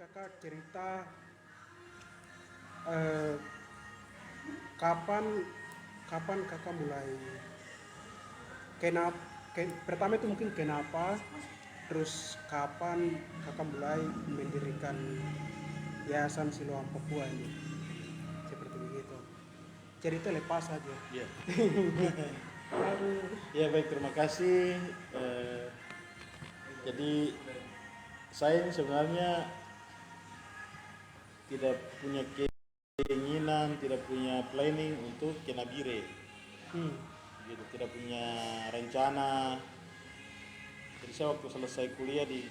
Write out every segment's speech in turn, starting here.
kakak cerita eh, kapan kapan kakak mulai kenapa pertama itu mungkin kenapa, terus kapan kakak mulai mendirikan Yayasan Siloam Papua ini, seperti begitu. Cerita lepas saja. Ya, Aduh. ya baik, terima kasih. Jadi saya ini sebenarnya tidak punya keinginan, tidak punya planning untuk ke Nabire, Hmm. gitu. Tidak punya rencana. Jadi saya waktu selesai kuliah di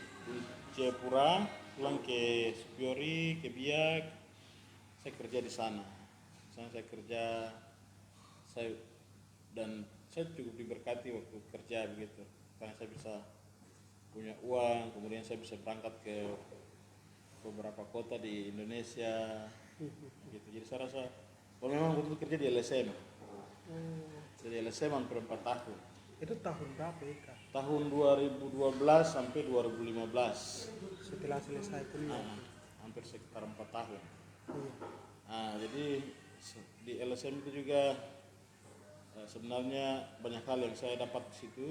Jayapura, pulang ke Supiori, ke Biak, saya kerja di sana. Di sana saya kerja, saya dan saya cukup diberkati waktu kerja begitu, karena saya bisa punya uang, kemudian saya bisa berangkat ke beberapa kota di Indonesia gitu. Jadi saya rasa kalau memang betul kerja di LSM, Oh, jadi LSM hampir 4 tahun, itu tahun berapa ya kak? tahun 2012 sampai 2015. Setelah selesai kuliah. Ah, hampir sekitar 4 tahun. Iya. Jadi di LSM itu juga sebenarnya banyak hal yang saya dapat di situ,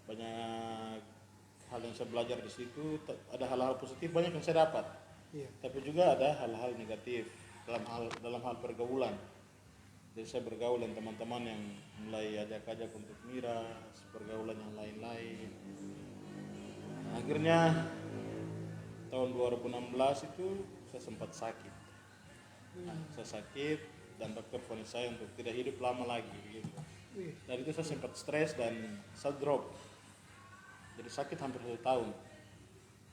banyak hal yang saya belajar di situ. Ada hal-hal positif banyak yang saya dapat, Iya. tapi juga ada hal-hal negatif dalam hal pergaulan. Jadi saya bergaul dengan teman-teman yang mulai ajak-ajak untuk miras, pergaulan yang lain-lain. Akhirnya tahun 2016 itu saya sempat sakit. Saya sakit dan dokter vonis saya untuk tidak hidup lama lagi gitu. Wih. Dan itu saya sempat stres dan saya drop. Jadi sakit hampir 1 tahun.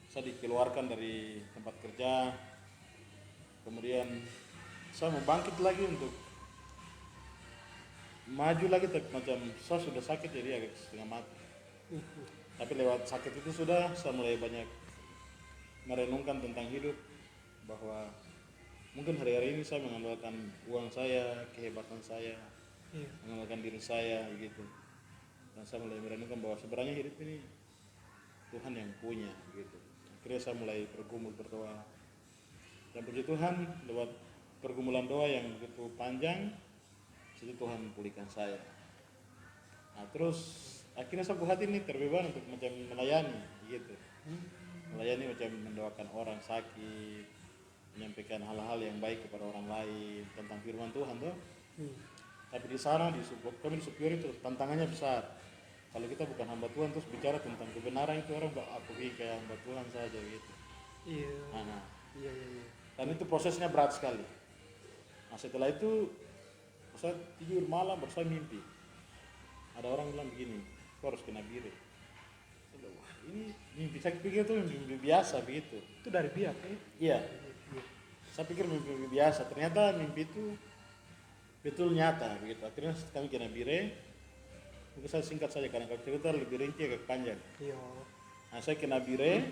Saya dikeluarkan dari tempat kerja. Kemudian saya mau bangkit lagi untuk maju lagi, tapi macam saya sudah sakit jadi agak setengah mati. Tapi lewat sakit itu sudah saya mulai banyak merenungkan tentang hidup, bahwa mungkin hari-hari ini saya mengandalkan uang saya, kehebatan saya, Iya. mengandalkan diri saya begitu. Dan saya mulai merenungkan bahwa sebenarnya hidup ini Tuhan yang punya gitu. Akhirnya saya mulai bergumul berdoa, dan puji Tuhan lewat pergumulan doa yang begitu panjang, situ Tuhan pulihkan saya. Nah, terus akhirnya saya buat ini terbeban untuk macam melayani gitu, melayani macam mendoakan orang sakit, menyampaikan hal-hal yang baik kepada orang lain tentang firman Tuhan tuh. Hmm. Tapi di sana kami di Supiori itu tantangannya besar. Kalau kita bukan hamba Tuhan terus bicara tentang kebenaran, itu orang aku pikir kayak hamba Tuhan saja gitu. Iya. Nah, Iya, iya, iya. dan itu prosesnya berat sekali. Nah, setelah itu saya tidur malam baru saya mimpi. Ada orang bilang begini, kau harus kena bire. Saya bilang, wah ini mimpi, saya pikir itu mimpi biasa begitu. Itu dari biak ya? Iya, Iya. saya pikir mimpi biasa. Ternyata mimpi itu betul nyata begitu. Akhirnya kami kena bire. Mungkin saya singkat saja karena kalau cerita lebih rinci agak panjang. Iya. Nah, saya kena bire,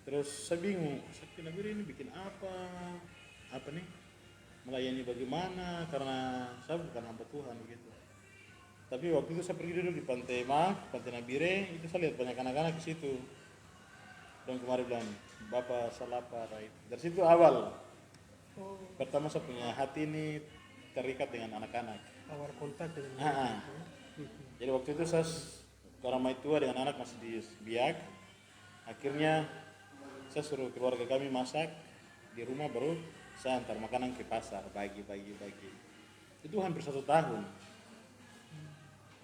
terus saya bingung, saya kena bire ini bikin apa nih, melayani bagaimana, karena saya bukan hamba Tuhan begitu. Tapi waktu itu saya pergi duduk di Pantai Nabire, itu saya lihat banyak anak-anak di situ. Dan kemarin bilang, Bapak saya lapar. Dari situ awal, Oh, pertama saya punya hati ini terikat dengan anak-anak. awal kontak dengan Ah, mereka. ah. Jadi waktu itu saya ke orang tua dengan anak masih di Biak. Akhirnya saya suruh keluarga kami masak di rumah, baru saya antar makanan ke pasar bagi. Itu hampir 1 tahun.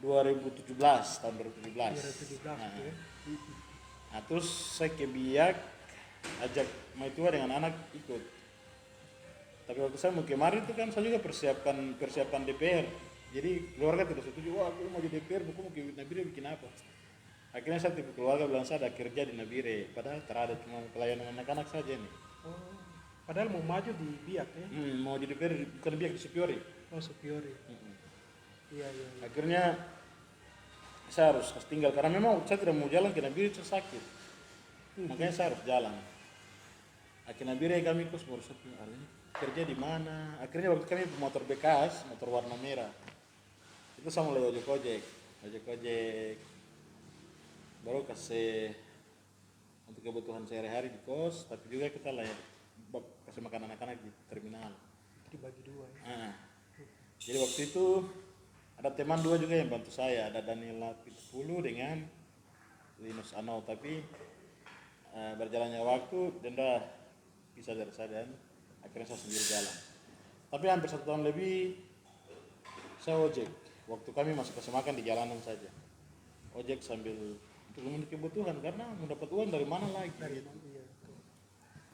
2017, tahun 2017. 2017 Nah, itu ya. nah, terus saya ke Biak, ajak tua dengan anak ikut. Tapi waktu saya mau kemarin itu kan saya juga persiapan DPR. Jadi keluarga tidak setuju, wah aku mau jadi DPR, aku mau ke Nabire bikin apa. Akhirnya saya tipe keluarga bilang saya ada kerja di Nabire, padahal terada cuma pelayanan anak-anak saja nih. Oh, padahal mau maju di biak ya. Mau jadi DPR bukan Biak, di Supiori. Oh, Supiori. Iya, iya, iya. Akhirnya saya harus tinggal karena memang saya tidak mau jalan ke Nabire, saya sakit. Makanya saya harus jalan. Akhirnya Nabire kami kos baru satu hari kerja di mana. Akhirnya waktu kami motor bekas, motor warna merah. Itu saya mulai ojek ojek baru kasih untuk kebutuhan sehari-hari di kos, tapi juga kita kasih makan anak-anak di terminal. Dibagi dua ya. Nah, jadi waktu itu ada teman dua juga yang bantu saya, ada Daniela Pitupulu dengan Linus Anau, tapi berjalannya waktu dan dah bisa dari saya dan akhirnya saya sendiri jalan. Tapi hampir 1 tahun lebih saya ojek. Waktu kami masih kasih makan di jalanan saja. Ojek sambil untuk memenuhi kebutuhan karena mendapat uang dari mana lagi gitu. Iya, betul.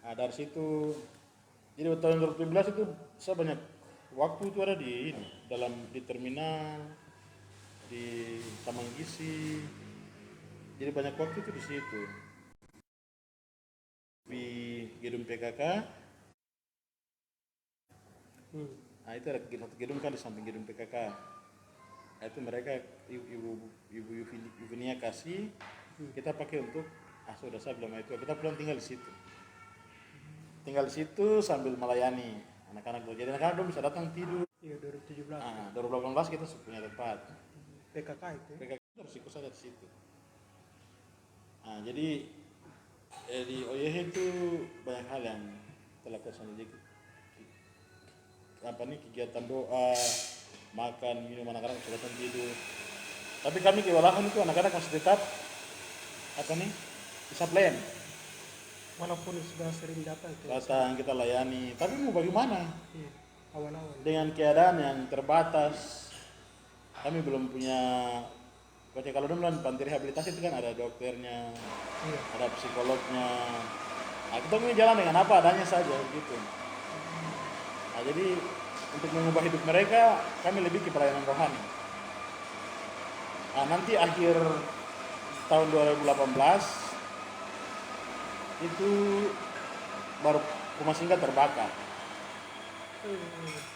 Nah, dari situ jadi tahun 2017 itu saya banyak waktu itu ada di terminal, di Taman Gizi. Jadi banyak waktu itu di situ. Di gedung PKK. Nah, itu ada satu gedung kan di samping gedung PKK. Nah, itu mereka ibu Yuvinia kasih kita pakai untuk sudah saya bilang itu kita pulang tinggal di situ. Tinggal di situ sambil melayani anak-anak. Jadi anak-anak dong bisa datang tidur. Iya, 2017. 2018 kita punya tempat. PKK itu ya? PKK harus ikut saja di situ. Nah, jadi di OYH itu banyak hal yang telah lakukan sedikit. Kegiatan doa, makan, minum anak-anak sudah datang tidur. Tapi kami kewalahan itu anak-anak masih tetap bisa plan. Walaupun sudah sering datang itu. Datang kita layani. Tapi mau bagaimana? Iya, awal-awal. Dengan keadaan yang terbatas, kami belum punya. Kalau dulu bilang panti rehabilitasi itu kan ada dokternya, Iya. ada psikolognya. Nah, kita punya jalan dengan apa adanya saja gitu. Nah, jadi untuk mengubah hidup mereka, kami lebih ke pelayanan rohani. Nah, nanti akhir tahun 2018 itu baru rumah singgah terbakar.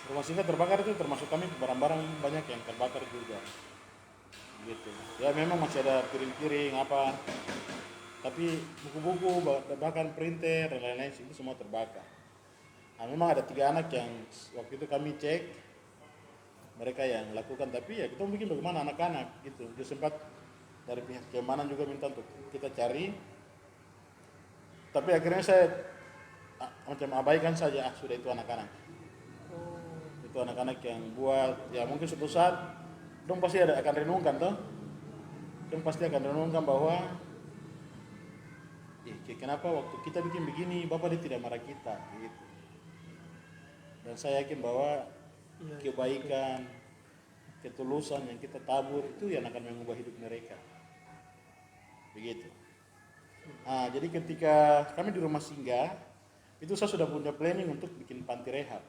Rumah singgah terbakar itu termasuk kami barang-barang banyak yang terbakar juga. Gitu. Ya memang masih ada piring-piring apa, tapi buku-buku bahkan printer dan lain-lain itu semua terbakar. Nah, memang ada 3 anak yang waktu itu kami cek mereka yang lakukan, tapi ya kita mungkin bagaimana anak-anak gitu. Dia sempat dari pihak keamanan juga minta untuk kita cari, tapi akhirnya saya macam abaikan saja, sudah itu anak-anak. Itu anak-anak yang buat, ya mungkin suatu saat dong pasti akan renungkan toh. Dong pasti akan renungkan bahwa kenapa waktu kita bikin begini Bapak dia tidak marah kita gitu. Dan saya yakin bahwa kebaikan, ketulusan yang kita tabur itu yang akan mengubah hidup mereka. Begitu. Nah, jadi ketika kami di rumah singgah, itu saya sudah punya planning untuk bikin panti rehab.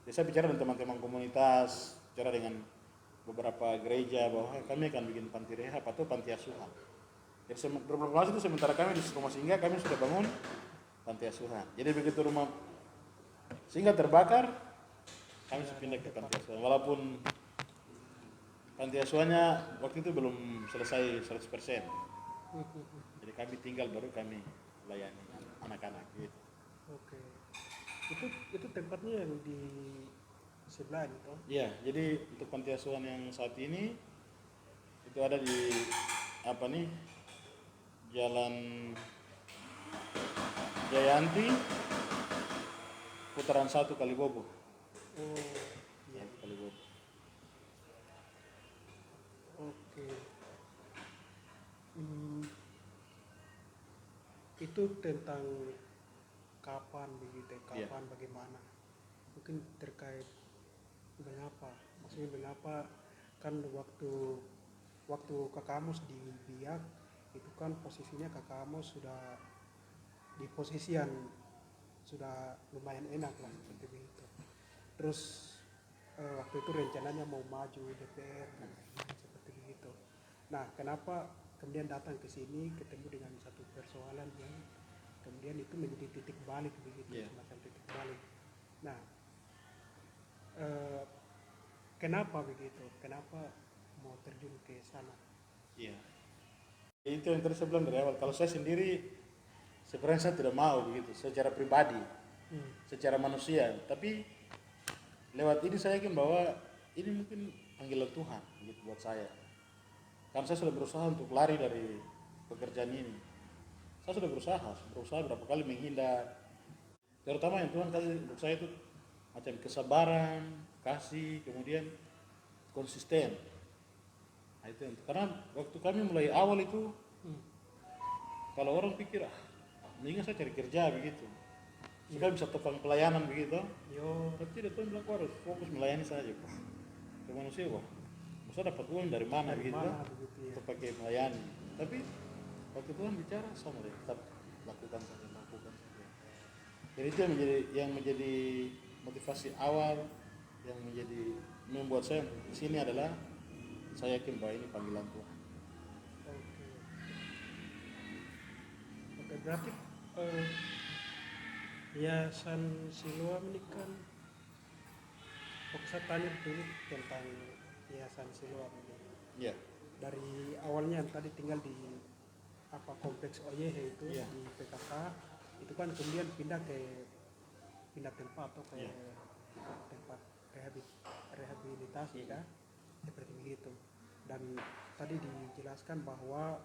Jadi saya bicara dengan teman-teman komunitas, bicara dengan beberapa gereja bahwa kami akan bikin panti rehab atau panti asuhan. Jadi 2018 itu sementara kami di rumah singgah, kami sudah bangun panti asuhan. Jadi begitu rumah singgah terbakar, kami pindah ke panti asuhan. Walaupun panti asuhannya waktu itu belum selesai 100%. Jadi kami tinggal baru kami layani anak-anak gitu. Oke. Itu tempatnya yang di sebelah itu. Iya, jadi untuk panti asuhan yang saat ini itu ada di Jalan Jayanti Putaran 1 Kalibobo. Oh, Iya, Kalibobo. oke. Itu tentang kapan begitu, kapan bagaimana? Mungkin terkait mengapa, maksudnya mengapa kan waktu Kak Kamus di Biak itu kan posisinya Kak Kamus sudah di posisi yang sudah lumayan enak lah seperti itu. Terus waktu itu rencananya mau maju DPR dan lain-lain seperti itu. Nah, kenapa kemudian datang ke sini ketemu dengan satu persoalan yang kemudian itu menjadi titik balik begitu, semacam titik balik. Nah, kenapa begitu? Kenapa mau terjun ke sana? Iya. Itu yang tadi saya bilang dari awal. Kalau saya sendiri sebenarnya saya tidak mau begitu secara pribadi, secara manusia. Tapi lewat ini saya yakin bahwa ini mungkin panggilan Tuhan gitu buat saya. Karena saya sudah berusaha untuk lari dari pekerjaan ini. Saya sudah berusaha berapa kali menghindar. Terutama yang Tuhan kasih untuk saya itu macam kesabaran, kasih, kemudian konsisten. Nah, itu karena waktu kami mulai awal itu, kalau orang pikir mendingan saya cari kerja begitu, supaya bisa topang pelayanan begitu. Yo, Tapi tidak, Tuhan bilang kau harus fokus melayani saja ke manusia. Wah, masa dapat uang dari mana dari begitu mana kan? begitu ya? Untuk pakai melayani. Tapi waktu Tuhan bicara sama deh, tetap lakukan saja. Jadi itu yang menjadi motivasi awal, yang menjadi membuat saya di sini adalah saya yakin bahwa ini panggilan Tuhan. Oke. Oke, berarti eh, Yayasan Siloam ini kan, oke, saya tanya dulu tentang Yayasan Siloam ini. Iya. Dari awalnya yang tadi tinggal di kompleks OYH itu, Iya. di PKK, itu kan kemudian pindah tempat atau ke Iya. tempat rehabilitasi kan, seperti begitu. Dan tadi dijelaskan bahwa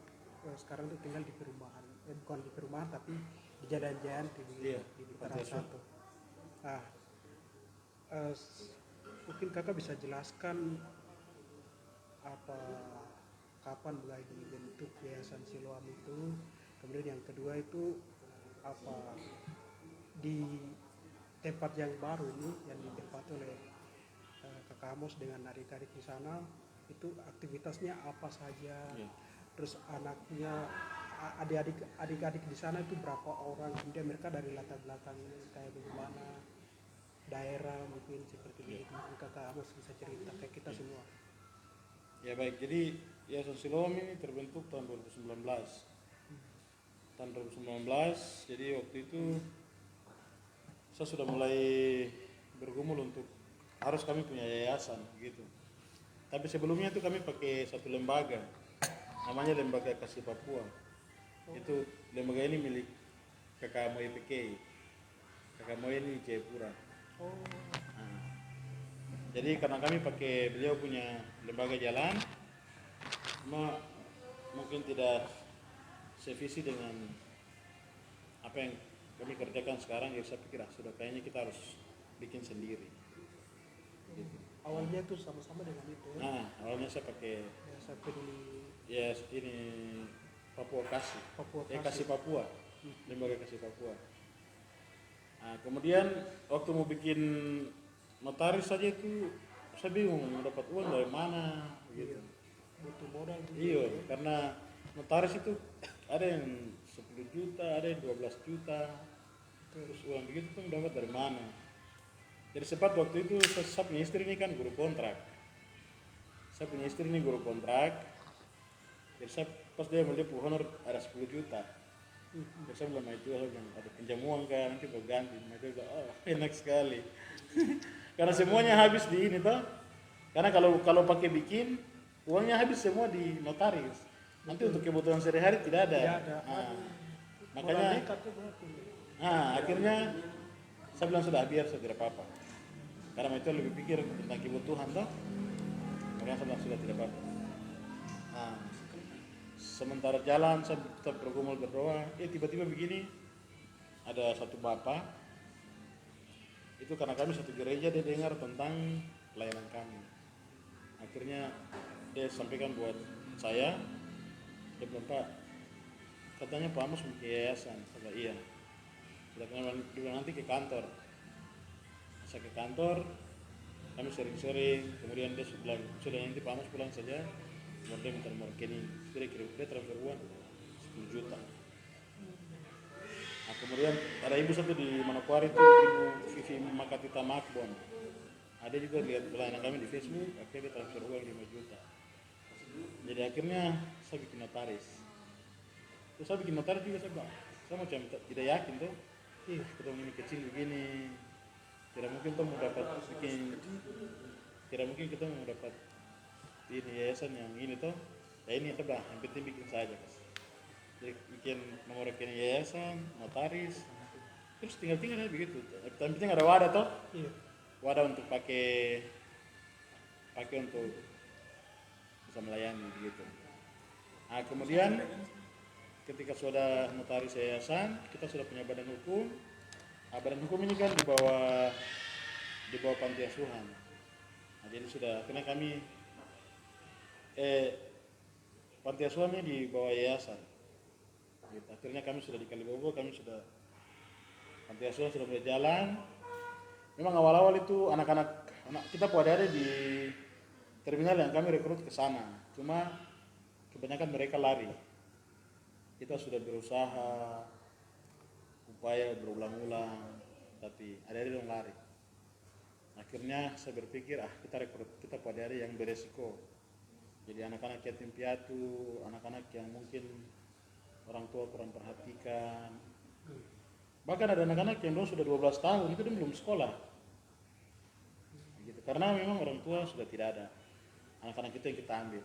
sekarang itu tinggal di perumahan, bukan di perumahan tapi di Jalan-Jalan Iya, di di Putaran Pantai Asuhan. 1. Nah, mungkin kakak bisa jelaskan apa, kapan mulai dibentuk Yayasan Siloam itu, kemudian yang kedua itu apa, di tempat yang baru ini yang ditempati oleh Kakak Amos dengan adik-adik di sana, itu aktivitasnya apa saja, Iya. terus anaknya, adik-adik di sana itu berapa orang, kemudian mereka dari latar belakang kayak bagaimana, daerah mungkin seperti Iya. begitu. Mungkin Kakak Amos bisa cerita kayak kita semua. Ya baik, jadi Yayasan Siloam ini terbentuk tahun 2019. Tahun 2019, jadi waktu itu saya sudah mulai bergumul untuk harus kami punya yayasan gitu. Tapi sebelumnya itu kami pakai satu lembaga, namanya Lembaga Kasih Papua. Itu lembaga ini milik Kakak Moe PK. Kakak Moe ini Jayapura. Oh, Nah, jadi karena kami pakai beliau punya lembaga jalan, mungkin tidak sevisi dengan apa yang kami kerjakan sekarang, ya saya pikir sudah kayaknya kita harus bikin sendiri. Gitu. awalnya tuh sama-sama dengan itu ya. Nah, awalnya saya pakai Yayasan Peduli ya ini Papua Kasih, Papua Kasih Kasih. Papua, Lembaga Kasih Papua. Nah, kemudian waktu mau bikin notaris saja itu saya bingung mau dapat uang dari mana gitu. Butuh modal juga. Iya, karena notaris itu ada yang 10 juta, ada yang 12 juta. Terus uang begitu tuh dapat dari mana? Jadi sempat waktu itu saya punya istri ini kan guru kontrak. Saya punya istri ini guru kontrak. Jadi saya pas dia mau honor ada 10 juta. Jadi saya bilang, itu ada pinjam uang kan, nanti mau ganti. Dia bilang, oh enak sekali. Karena semuanya habis di ini toh. Karena kalau pakai bikin, uangnya habis semua di notaris. Nanti untuk kebutuhan sehari-hari tidak ada. Tidak ada. Nah, Modal makanya, nekat tuh berarti. akhirnya saya bilang sudah biar saya tidak apa-apa. Karena itu lebih pikir tentang kebutuhan toh. Makanya saya bilang sudah tidak apa-apa. Nah, sementara jalan saya tetap bergumul berdoa. Tiba-tiba begini, ada satu bapak. Itu karena kami satu gereja, dia dengar tentang pelayanan kami. Akhirnya dia sampaikan buat saya, dia bilang, Pak, katanya Pak Amos bikin yayasan. Saya bilang, iya. Dia bilang nanti ke kantor. Saya ke kantor, kami sering-sering, kemudian dia bilang, sudah nanti Pak Amos pulang saja, kemudian dia minta nomor rekening. Dia transfer uang 10 juta. Nah, kemudian ada ibu satu di Manokwari itu, Ibu Vivi Makatita Makbon. Ada juga lihat pelayanan kami di Facebook, akhirnya dia transfer uang 5 juta. Jadi akhirnya saya bikin notaris. Terus saya bikin notaris juga, saya macam tidak yakin tuh. Ketemu ini kecil begini, tidak mungkin tuh mau dapat bikin, tidak mungkin kita mau dapat ini yayasan yang ini tuh. Ya ini coba, yang penting bikin saja. Jadi bikin nomor rekening yayasan, notaris, terus tinggal ya begitu. Yang penting ada wadah toh. Iya. Wadah untuk pakai untuk bisa melayani begitu. Nah, kemudian ketika sudah notaris yayasan, kita sudah punya badan hukum. Nah, badan hukum ini kan di bawah panti asuhan. Nah, jadi sudah karena kami panti asuhan ini di bawah yayasan. Gitu. Akhirnya kami sudah di Kalibobo, kami sudah panti asuhan sudah mulai jalan. Memang awal-awal itu anak-anak kita ada di terminal yang kami rekrut ke sana. Cuma kebanyakan mereka lari. Kita sudah berusaha upaya berulang-ulang, tapi ada yang lari. Akhirnya saya berpikir kita rekrut kita ada yang beresiko. Jadi anak-anak yatim piatu, anak-anak yang mungkin orang tua kurang perhatikan. Bahkan ada anak-anak yang sudah 12 tahun itu belum sekolah. Gitu. Karena memang orang tua sudah tidak ada. Anak-anak itu yang kita ambil.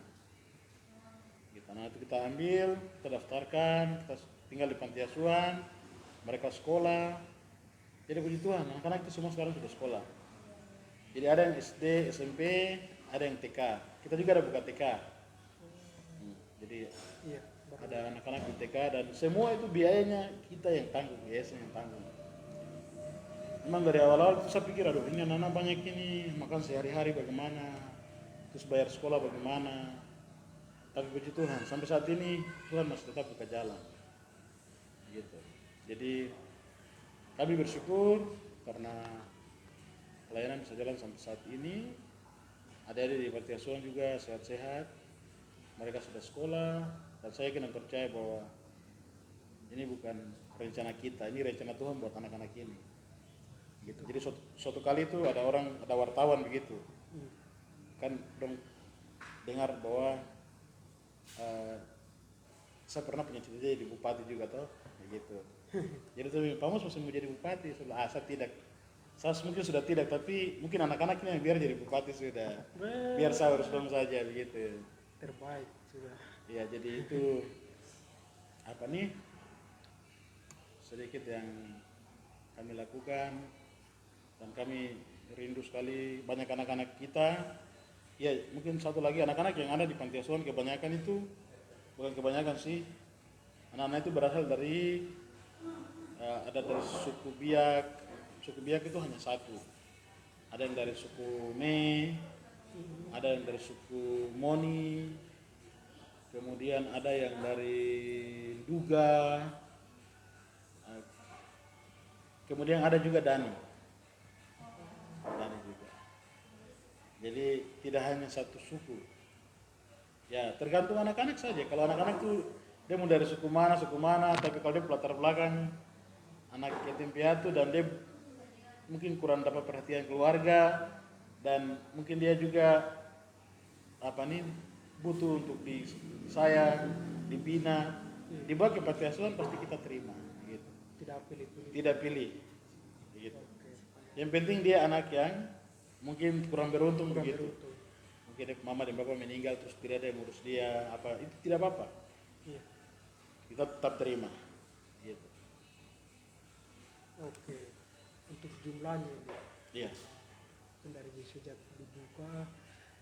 Gitu. Nah, itu kita ambil, kita daftarkan, kita tinggal di panti asuhan, mereka sekolah. Jadi puji Tuhan, anak-anak itu semua sekarang sudah sekolah. Jadi ada yang SD, SMP, ada yang TK. Kita juga ada buka TK. Jadi Iya. ada anak-anak di TK dan semua itu biayanya kita yang tanggung, yayasan yang tanggung. Memang dari awal-awal saya pikir aduh ini anak-anak banyak ini makan sehari-hari bagaimana, terus bayar sekolah bagaimana. Tapi puji Tuhan sampai saat ini Tuhan masih tetap buka jalan. Gitu. Jadi kami bersyukur karena pelayanan bisa jalan sampai saat ini. Adik-adik di panti asuhan juga sehat-sehat. Mereka sudah sekolah dan saya yakin dan percaya bahwa ini bukan rencana kita, ini rencana Tuhan buat anak-anak ini. Gitu. Jadi suatu kali itu ada wartawan begitu. Kan dong dengar bahwa saya pernah punya cita-cita jadi bupati juga toh, gitu. Jadi tuh Pak Mus masih mau jadi bupati, saya tidak. Saya mungkin sudah tidak, tapi mungkin anak-anak ini yang biar jadi bupati sudah. Biar saya urus dong saja begitu. Terbaik sudah. Ya jadi itu sedikit yang kami lakukan dan kami rindu sekali banyak anak-anak kita. Ya mungkin satu lagi anak-anak yang ada di panti asuhan kebanyakan itu bukan kebanyakan sih, anak-anak itu berasal dari ada dari suku Biak. Suku Biak itu hanya satu. Ada yang dari suku Me, ada yang dari suku Moni, kemudian ada yang dari Duga, kemudian ada juga Dani juga. Jadi tidak hanya satu suku. Ya tergantung anak-anak saja. Kalau anak-anak tuh dia mau dari suku mana, tapi kalau dia latar belakang anak yatim piatu dan dia mungkin kurang dapat perhatian keluarga dan mungkin dia juga butuh untuk disayang, dibina, dibawa ke panti asuhan pasti kita terima gitu. Tidak pilih gitu. Yang penting dia anak yang mungkin kurang beruntung begitu. Mungkin mama dan bapak meninggal terus tidak ada yang ngurus dia, itu tidak apa-apa. Iya. Kita tetap terima gitu. Oke. Untuk jumlahnya ini. Iya. Dari sejak dibuka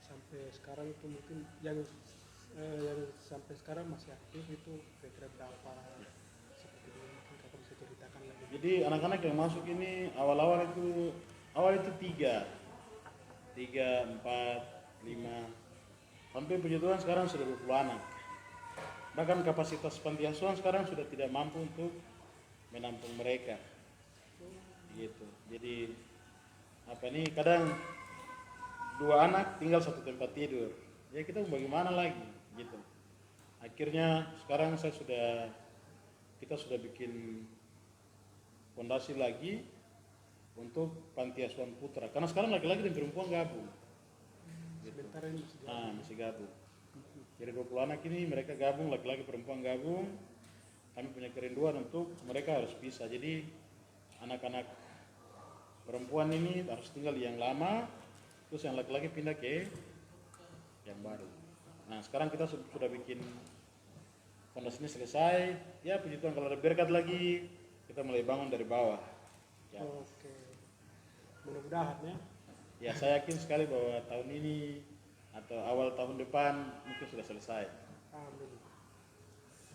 sampai sekarang itu mungkin yang sampai sekarang masih aktif itu kira-kira berapa? Seperti ini mungkin kakak bisa ceritakan lagi. Jadi anak-anak yang masuk ini awal itu 3, 4, 5 sampai puji Tuhan sekarang sudah 20 anak. Bahkan kapasitas panti asuhan sekarang sudah tidak mampu untuk menampung mereka. Gitu. Jadi kadang 2 anak tinggal 1 tempat tidur. Ya kita mau bagaimana lagi gitu. Akhirnya sekarang kita sudah bikin fondasi lagi untuk panti asuhan putra. Karena sekarang laki-laki dan perempuan gabung. Gitu. Sebentar ini masih gabung. Jadi 20 anak ini mereka gabung, laki-laki perempuan gabung. Kami punya kerinduan untuk mereka harus bisa. Jadi anak-anak perempuan ini harus tinggal di yang lama, terus yang laki-laki pindah ke yang baru. Nah sekarang kita sudah bikin fondasi ini selesai. Ya puji Tuhan kalau ada berkat lagi kita mulai bangun dari bawah. Ya. Oke. Mudah-mudahan ya. Ya saya yakin sekali bahwa tahun ini atau awal tahun depan mungkin sudah selesai. Amin.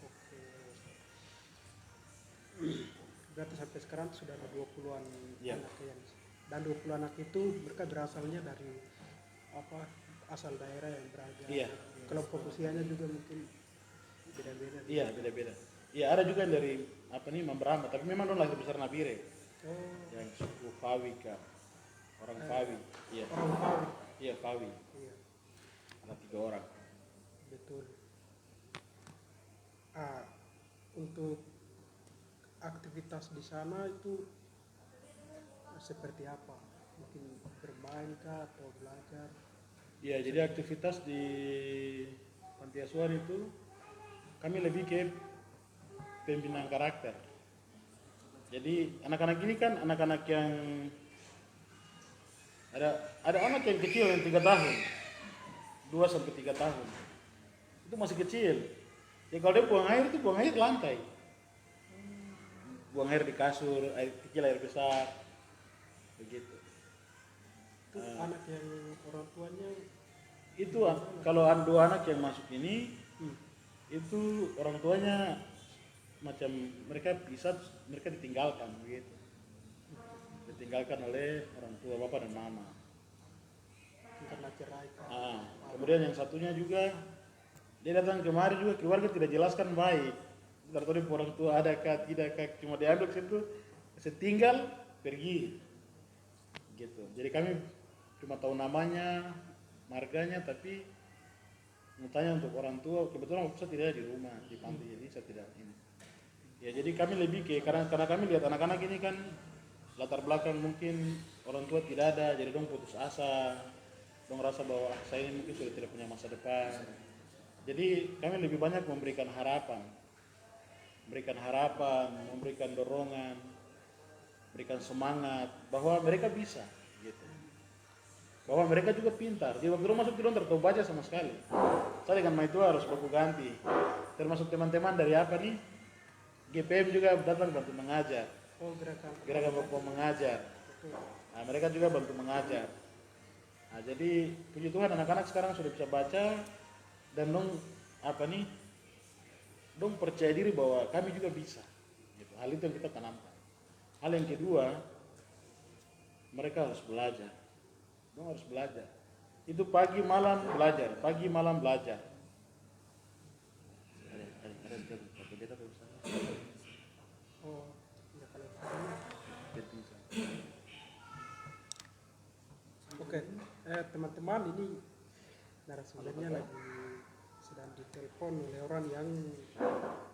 Oke. Berarti sampai sekarang sudah ada 20-an Iya. anak yang, dan 20 anak itu mereka berasalnya dari apa, asal daerah yang beragam. Iya. Kelompok usianya juga mungkin beda-beda. Iya, beda-beda. Iya, ada juga yang dari apa nih Mambrama, tapi memang dong lahir besar Nabire, Oh, yang suku Fawi kah, orang Fawi. Iya, orang Pawi. iya Fawi. Iya, Ada 3 orang. betul. Ah, untuk aktivitas di sana itu seperti apa? Mungkin bermain kah atau belajar? Iya, jadi aktivitas di panti asuhan itu kami lebih ke pembinaan karakter. Jadi anak-anak ini kan anak-anak yang ada anak yang kecil yang 3 tahun, 2 sampai 3 tahun. Itu masih kecil. Ya kalau dia buang air itu buang air di lantai. Buang air di kasur, air kecil air besar. Begitu. Itu anak yang orang tuanya Itu kalau ada 2 anak yang masuk ini, itu orang tuanya macam mereka bisa, mereka ditinggalkan begitu. Ditinggalkan oleh orang tua, bapak dan mama. karena cerai kah? Kemudian yang satunya juga dia datang kemari juga keluarga tidak jelaskan baik. Tidak tahu dia orang tua ada kah tidak kah, cuma diambil ke situ, setinggal pergi. Gitu. Jadi kami cuma tahu namanya, marganya, tapi mau tanya untuk orang tua, kebetulan saya tidak ada di rumah di panti, jadi saya tidak ini. Ya jadi kami lebih ke karena kami lihat anak-anak ini kan latar belakang mungkin orang tua tidak ada, jadi dong putus asa, dong rasa bahwa saya ini mungkin sudah tidak punya masa depan. Jadi kami lebih banyak memberikan harapan, memberikan dorongan, berikan semangat bahwa mereka bisa, gitu. Bahwa mereka juga pintar. Jadi waktu dong masuk dong tertahu baca sama sekali. Saya dengan itu harus baku ganti. Termasuk teman-teman dari apa nih? GPM juga datang bantu mengajar. Oh, Gerakan baku mengajar. Nah, mereka juga bantu mengajar. Nah, jadi puji Tuhan anak-anak sekarang sudah bisa baca dan dong apa nih? Dong percaya diri bahwa kami juga bisa. Gitu. Hal itu yang kita tanamkan. Hal yang kedua, mereka harus belajar. Dong harus belajar. Itu pagi malam belajar, pagi malam belajar. Oh, ya kalau oke, teman-teman, ini narasumbernya lagi sedang ditelepon oleh orang yang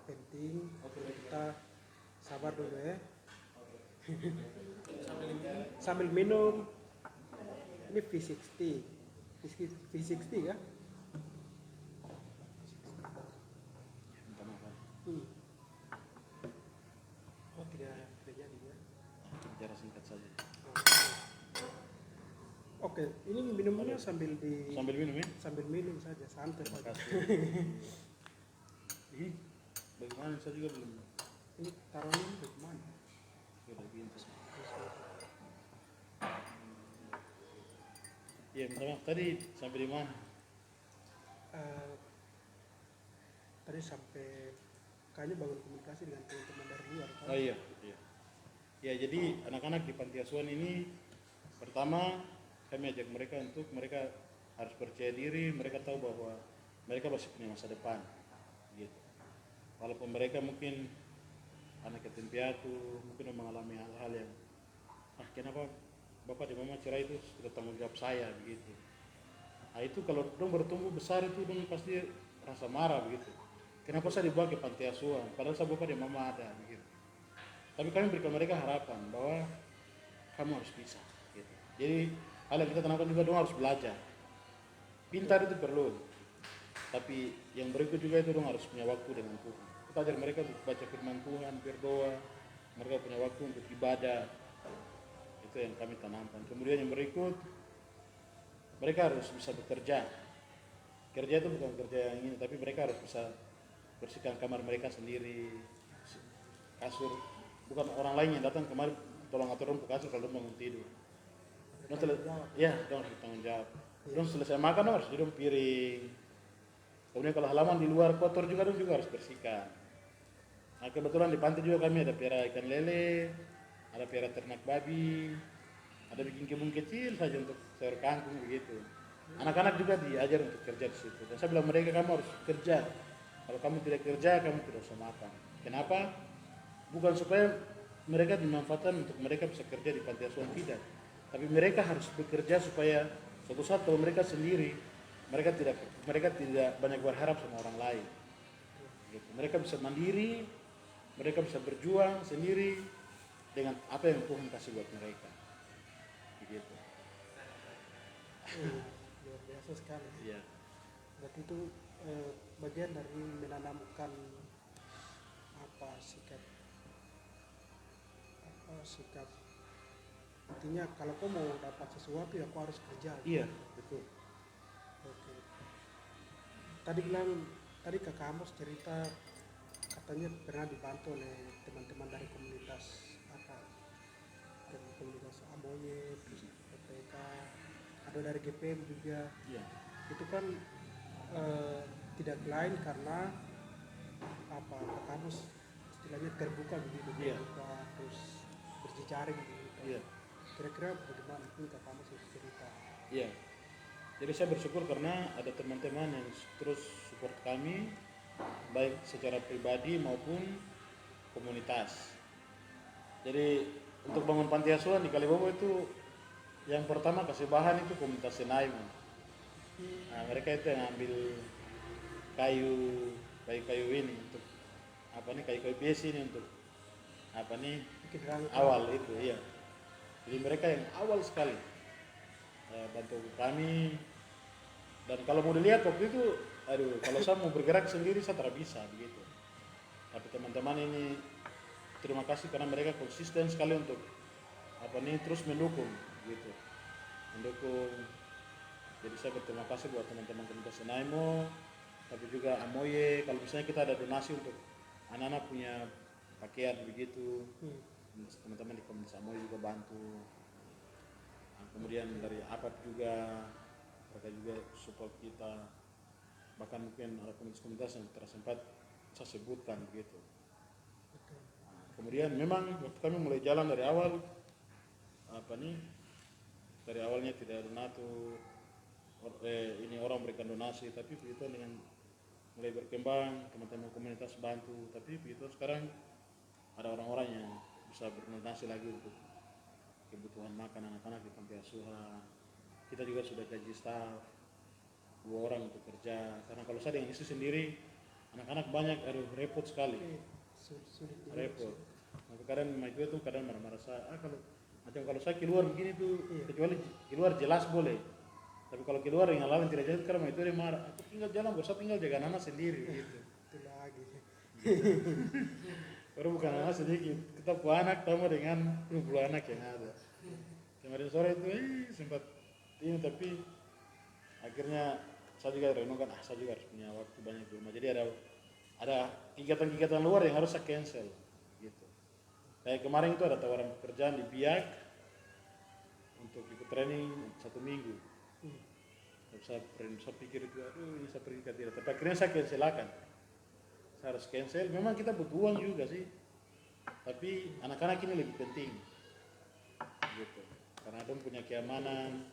penting. Kita sabar dulu ya. Sambil minum. Ini V60. V60 ya? Oh, tidak jadi ya. Bicara singkat saja. Oke, ini minumnya sambil minum ya. sambil minum saja, santai Terima saja. kasih. Ini bagaimana saya juga belum. Ini taruhnya ini bagaimana? Sudah pintas. Iya, minta maaf tadi sampai di mana? Tadi sampai kayaknya bangun komunikasi dengan teman-teman dari luar kan? Oh iya. Ya jadi anak-anak di panti asuhan ini pertama kami ajak mereka untuk mereka harus percaya diri, mereka tahu bahwa mereka masih punya masa depan, gitu. Walaupun mereka mungkin anak yatim piatu, mungkin mengalami hal-hal yang kenapa bapak dan mama cerai itu sudah tanggung jawab saya, begitu. Nah itu kalau dong bertumbuh besar itu dong pasti rasa marah begitu. Kenapa saya dibawa ke panti asuhan? Padahal saya bapak dan mama ada, begitu. Tapi kami berikan mereka harapan bahwa kamu harus bisa, gitu. Jadi hal yang kita tanamkan juga dong harus belajar. Pintar itu perlu, tapi yang berikut juga itu dong harus punya waktu dengan Tuhan. Kita ajar mereka untuk baca firman Tuhan, berdoa, mereka punya waktu untuk ibadah. Itu yang kami tanamkan. Kemudian yang berikut, mereka harus bisa bekerja. Kerja itu bukan kerja yang ini, tapi mereka harus bisa bersihkan kamar mereka sendiri, kasur. Bukan orang lain yang datang kemari tolong atur rumput kasur kalau bangun tidur. Ya, dong harus bertanggung jawab. Dong selesai makan dong harus duduk piring. Kemudian kalau halaman di luar kotor juga dong juga harus bersihkan. Nah, kebetulan di pantai juga kami ada piara ikan lele, ada piara ternak babi, ada bikin kebun kecil saja untuk sayur kangkung begitu. Anak-anak juga diajar untuk kerja di situ. Dan saya bilang mereka kamu harus kerja. Kalau kamu tidak kerja, kamu tidak usah makan. Kenapa? Bukan supaya mereka dimanfaatkan untuk mereka bisa kerja di panti asuhan, tidak. Tapi mereka harus bekerja supaya suatu saat kalau mereka sendiri, mereka tidak banyak berharap sama orang lain. Gitu. Mereka bisa mandiri, mereka bisa berjuang sendiri dengan apa yang Tuhan kasih buat mereka. Begitu. Luar biasa sekali. Iya. Berarti itu bagian dari menanamkan sikap sikap artinya kalau kau mau dapat sesuatu ya kau harus kerja. Iya, betul. Oke. Tadi Kakak Amos cerita katanya pernah dibantu oleh teman-teman dari komunitas dari komunitas Amoye, terus PPK, ada dari GPM juga. Iya. Itu kan tidak lain karena Kakak Amos istilahnya terbuka begitu, Iya. terbuka terus berjejaring begitu. Iya. Kira-kira bagaimana mungkin Kakak Amos bisa cerita? Iya. Jadi saya bersyukur karena ada teman-teman yang terus support kami baik secara pribadi maupun komunitas. Jadi untuk bangun panti asuhan di Kalibobo itu yang pertama kasih bahan itu komunitas Senai. Nah, mereka itu yang ambil kayu ini untuk kayu besi ini untuk Bikin rangka. awal itu, iya. Jadi mereka yang awal sekali bantu kami. Dan kalau mau dilihat waktu itu, kalau saya mau bergerak sendiri saya tidak bisa begitu. Tapi teman-teman ini terima kasih karena mereka konsisten sekali untuk terus mendukung gitu. Mendukung. Jadi saya berterima kasih buat teman-teman komunitas Senaimo, tapi juga Amoye. Kalau misalnya kita ada donasi untuk anak-anak punya pakaian begitu, teman-teman di komunitas Amoye juga bantu. Nah, kemudian dari APAP juga, mereka juga support kita. Bahkan mungkin ada komunitas-komunitas yang tersempat saya sebutkan begitu. Nah, kemudian memang waktu kami mulai jalan dari awal, dari awalnya tidak ada donatur, ini orang berikan donasi, tapi begitu dengan mulai berkembang, teman-teman komunitas bantu, tapi begitu sekarang ada orang-orang yang bisa berdonasi lagi untuk kebutuhan makan anak-anak di panti asuhan. Kita juga sudah gaji staff 2 orang untuk kerja, karena kalau saya dengan istri sendiri, anak-anak banyak, repot sekali. Sulit Repot. Maka kadang itu kadang marah-marah saya, kalau saya keluar begini tuh, kecuali keluar jelas boleh. Tapi kalau keluar dengan lawan tidak jelas, karena itu dia marah. Aku tinggal jalan, saya tinggal jaga anak sendiri gitu. Itu lagi. Baru bukan anak sedikit, kita punya anak sama dengan 20 anak yang ada. Kemarin sore itu sempat ini, tapi akhirnya saya juga renungkan, saya juga harus punya waktu banyak di rumah. Jadi ada kegiatan-kegiatan luar yang harus saya cancel gitu. Kayak kemarin itu ada tawaran pekerjaan di Biak untuk ikut training 1 minggu. Saya pikir itu, ini saya pergi ke tidak. Tapi akhirnya saya cancelakan. Saya harus cancel. Memang kita butuh uang juga sih. Tapi anak-anak ini lebih penting. Gitu. Karena dong punya keamanan,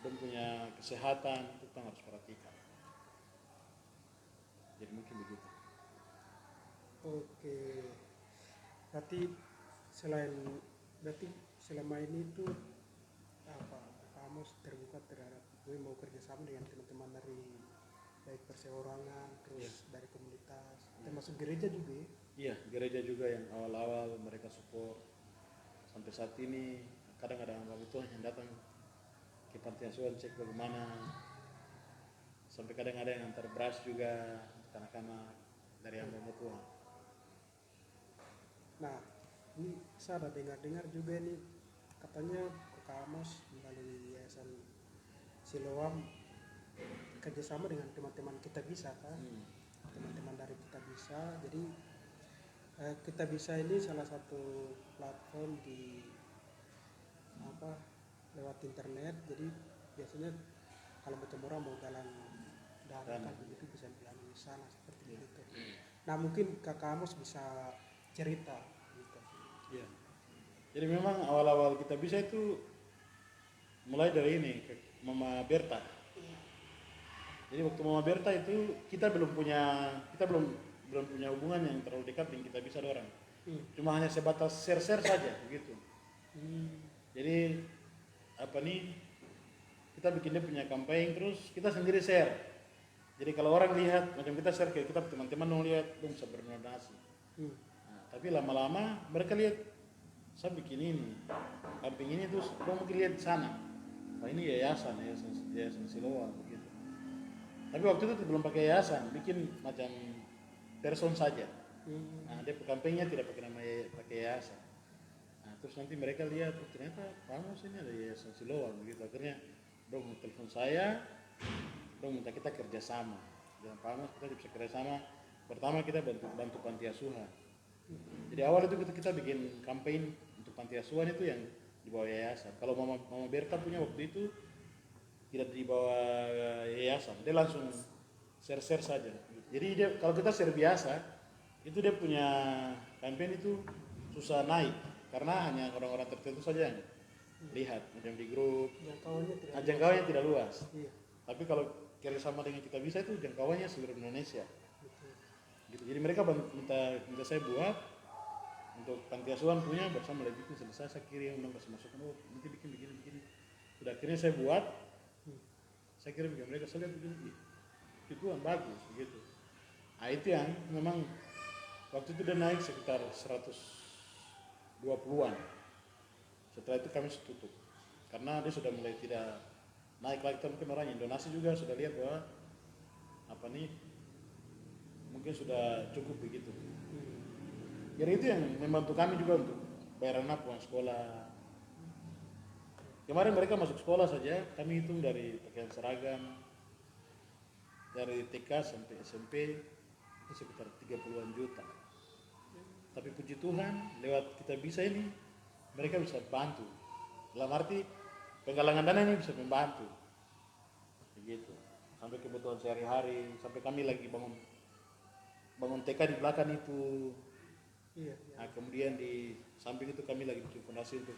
dong punya kesehatan, itu kita harus perhatikan. Jadi mungkin begitu. Oke. Berarti selama ini itu kamu terbuka terhadap mau kerjasama dengan teman-teman dari baik perseorangan, terus dari komunitas, termasuk gereja juga ya? Iya, gereja juga yang awal-awal mereka support. Sampai saat ini kadang ada hamba Tuhan yang datang ke panti asuhan cek bagaimana. Sampai kadang ada yang antar beras juga untuk anak-anak dari hamba Tuhan. Nah, ini saya ada dengar juga nih katanya Kak Amos melalui Yayasan Siloam kerjasama dengan teman-teman Kita Bisa kan? Teman-teman dari Kita Bisa. Jadi Kita Bisa ini salah satu platform di lewat internet. Jadi biasanya kalau ketemu orang mau galang dana kan begitu bisa diambil di sana seperti itu. Nah mungkin Kakak Amos bisa cerita gitu. Iya. Jadi memang awal-awal kita bisa itu mulai dari ini Mama Berta. Jadi waktu Mama Berta itu kita belum belum punya hubungan yang terlalu dekat dengan kita bisa orang. Cuma hanya sebatas share-share saja begitu. Jadi apa nih, kita bikin dia punya campaign terus kita sendiri share. Jadi kalau orang lihat macam kita share kayak kita teman-teman dong lihat dong bisa berdonasi. Nah, tapi lama-lama mereka lihat saya bikin ini camping ini terus dong mungkin lihat di sana. Wah ini yayasan Siloam begitu. Tapi waktu itu belum pakai yayasan, bikin macam person saja. Nah, dia campaignnya tidak pakai nama pakai yayasan. Nah, terus nanti mereka lihat oh, ternyata kamu sini ada yayasan Siloam begitu. Akhirnya dong telepon saya, dong minta kita kerjasama. Dan Pak kita bisa kerjasama. Pertama kita bantu panti asuhan. Jadi awal itu kita bikin campaign untuk panti asuhan itu yang di bawah yayasan. Kalau Mama Berta punya waktu itu tidak di bawah yayasan, dia langsung share-share saja. Jadi dia kalau kita share biasa, itu dia punya campaign itu susah naik karena hanya orang-orang tertentu saja yang lihat macam di grup. Jangkauannya tidak luas. Iya. Tapi kalau kerjasama dengan kita bisa itu jangkauannya seluruh Indonesia. Gitu. Jadi mereka minta saya buat untuk panti asuhan punya bersama mulai bikin selesai saya kirim dong kasih masuk nanti bikin begini. Sudah akhirnya saya buat, saya kirim ke mereka saya lihat begini, itu yang bagus begitu. Nah itu yang memang waktu itu dia naik sekitar 120-an. Setelah itu kami tutup karena dia sudah mulai tidak naik lagi. Mungkin orang yang donasi juga sudah lihat bahwa apa nih mungkin sudah cukup begitu. Jadi itu yang membantu kami juga untuk bayaran uang sekolah. Kemarin mereka masuk sekolah saja kami hitung dari pakaian seragam dari TK sampai SMP itu sekitar 30-an juta. Tapi puji Tuhan lewat kita bisa ini mereka bisa bantu. Dalam arti penggalangan dana ini bisa membantu. Begitu. Sampai kebutuhan sehari-hari, sampai kami lagi bangun TK di belakang itu. Iya. Nah, kemudian di samping itu kami lagi bikin fondasi untuk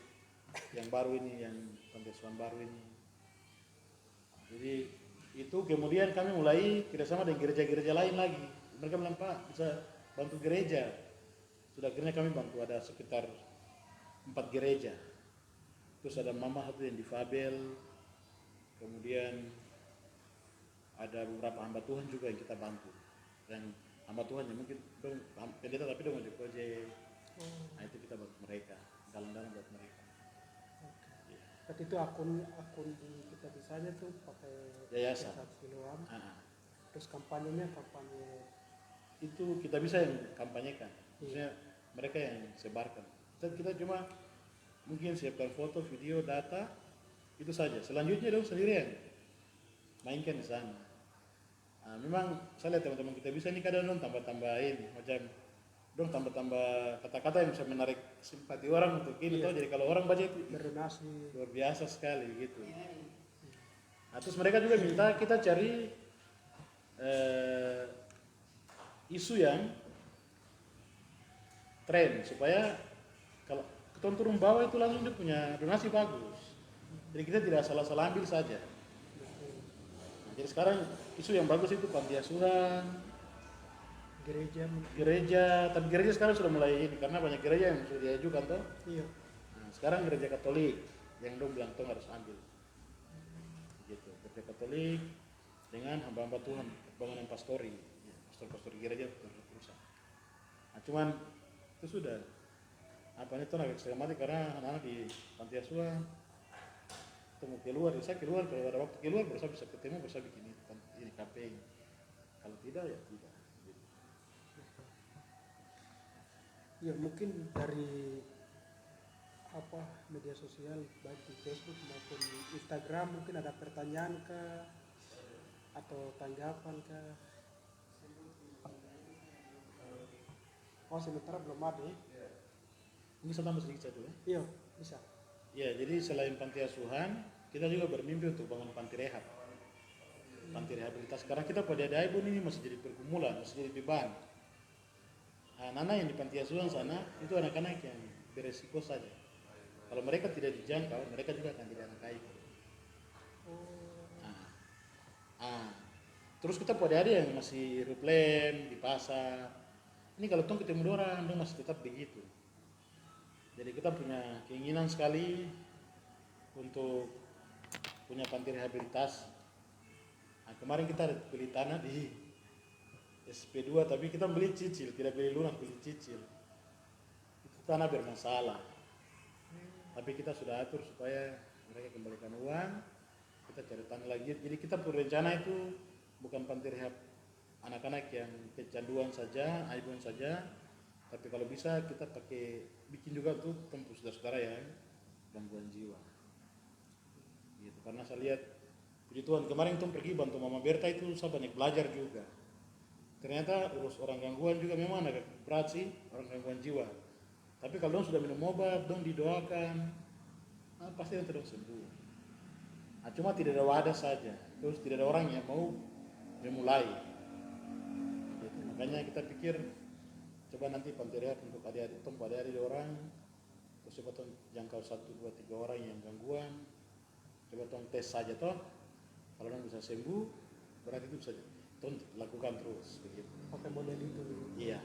yang baru ini, yang panti asuhan baru ini. Jadi itu kemudian kami mulai kerjasama dengan gereja-gereja lain lagi. Mereka bilang Pak bisa bantu gereja. Sudah akhirnya kami bantu ada sekitar 4 gereja. Terus ada mama satu yang difabel, kemudian ada beberapa hamba Tuhan juga yang kita bantu. Yang hamba Tuhan yang mungkin pendeta tapi dong ojek. Nah itu kita bantu mereka, dalam-dalam buat mereka. Ya. Berarti itu akun di kita bisanya tuh pakai yayasan Siloam. Terus kampanyenya kampanye itu kita bisa yang kampanyekan. Maksudnya mereka yang sebarkan. Kita cuma mungkin siapkan foto, video, data itu saja. Selanjutnya dong sendirian mainkan di sana. Nah, memang saya lihat teman-teman kita bisa ini kadang dong tambah-tambahin macam dong tambah-tambah kata-kata yang bisa menarik simpati orang untuk ini tuh. Jadi kalau orang baca itu berdonasi luar biasa sekali gitu. Nah, terus mereka juga minta kita cari isu yang tren supaya kalau kita turun bawah itu langsung dia punya donasi bagus. Jadi kita tidak salah-salah ambil saja. Nah, jadi sekarang isu yang bagus itu panti asuhan, gereja, tapi gereja sekarang sudah mulai ini karena banyak gereja yang sudah diajukan toh. Iya. Nah, sekarang gereja Katolik yang dong bilang toh harus ambil. Gitu. Gereja Katolik dengan hamba-hamba Tuhan, bangunan pastori, pastor-pastor gereja terus. Nah, cuman itu sudah apa itu agak setengah mati karena anak-anak di panti asuhan itu mau keluar, saya keluar kalau ada waktu keluar baru saya bisa ketemu, baru saya bikin ini campaign. Kalau tidak ya tidak. Ya mungkin dari media sosial baik di Facebook maupun Instagram mungkin ada pertanyaan kah atau tanggapan kah? Oh sementara belum ada ya? Ini saya tambah sedikit satu ya? Iya bisa. Ya jadi selain panti asuhan kita juga bermimpi untuk bangun panti rehab, panti rehabilitas. Karena kita pada Daibon ini masih jadi pergumulan, masih jadi beban. Anak-anak yang di panti asuhan sana itu anak-anak yang beresiko saja. Kalau mereka tidak dijangkau, mereka juga akan tidak anak baik. Ah, ah. Terus kita pada ada yang masih replan di pasar. Ini kalau tong ketemu orang, dong masih tetap begitu. Jadi kita punya keinginan sekali untuk punya panti rehabilitasi. Nah, kemarin kita beli tanah di SP2 tapi kita beli cicil, tidak beli lunak, beli cicil. Itu tanah bermasalah. Tapi kita sudah atur supaya mereka kembalikan uang, kita cari tanah lagi. Jadi kita berencana itu bukan panti rehab anak-anak yang kecanduan saja, aibuan saja, tapi kalau bisa kita pakai bikin juga tuh untuk saudara-saudara yang gangguan jiwa. Gitu. Karena saya lihat puji Tuhan kemarin tuh pergi bantu Mama Berta itu saya banyak belajar juga. Ternyata urus orang gangguan juga memang agak berat sih, orang gangguan jiwa. Tapi kalau dong sudah minum obat, dong didoakan, nah, pasti dong sembuh. Nah, cuma tidak ada wadah saja, terus tidak ada orang yang mau memulai. Gitu. Makanya kita pikir coba nanti panti rehab untuk adik-adik, pada adik orang, terus coba tong jangkau 1, 2, 3 orang yang gangguan, coba tong tes saja toh, kalau dong bisa sembuh, berarti itu saja, tong lakukan terus begitu. Pakai model itu. Iya.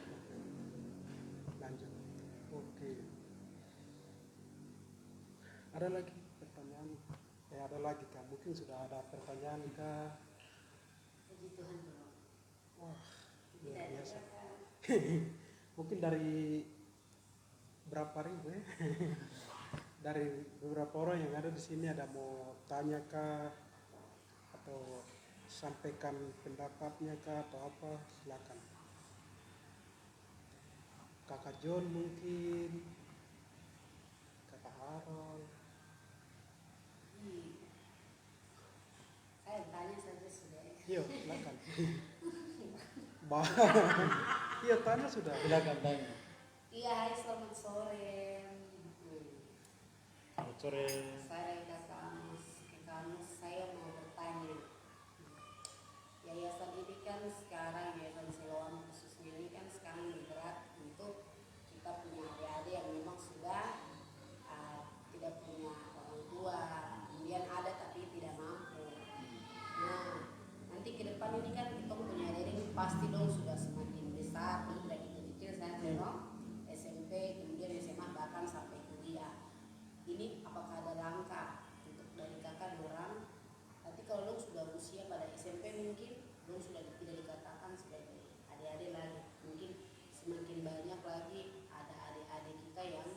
Lanjut. Oke. Ada lagi pertanyaan? Ada lagi kah? Mungkin sudah ada pertanyaan kah? Puji Tuhan dulu. Wah, luar Tidak biasa. ada. Mungkin dari berapa ribu ya? Dari beberapa orang yang ada di sini ada mau tanya kah atau sampaikan pendapatnya kah atau apa? Silakan. Kakak John mungkin, Kakak Harold. Saya tanya saja sudah. Iya, silakan. Bah, iya tanya sudah. Silakan tanya. Iya, hai selamat sore. Selamat sore. Saya Kamus, saya mau bertanya. Yayasan ini kan sekarang, Yayasan Siloam khususnya ini kan sekarang bergerak untuk kita punya adik-adik yang memang sudah tidak punya orang tua, kemudian ada tapi tidak mampu. Nah, nanti ke depan ini kan kita punya adik-adik pasti dong sudah semakin besar, belum dari kecil saja dong, SMP, kemudian SMA bahkan sampai kuliah. Ini apakah ada langkah untuk dari kakak orang? Nanti kalau dong sudah usia pada SMP mungkin dong sudah tidak dikatakan sebagai adik-adik lagi, mungkin semakin banyak lagi ada adik-adik kita yang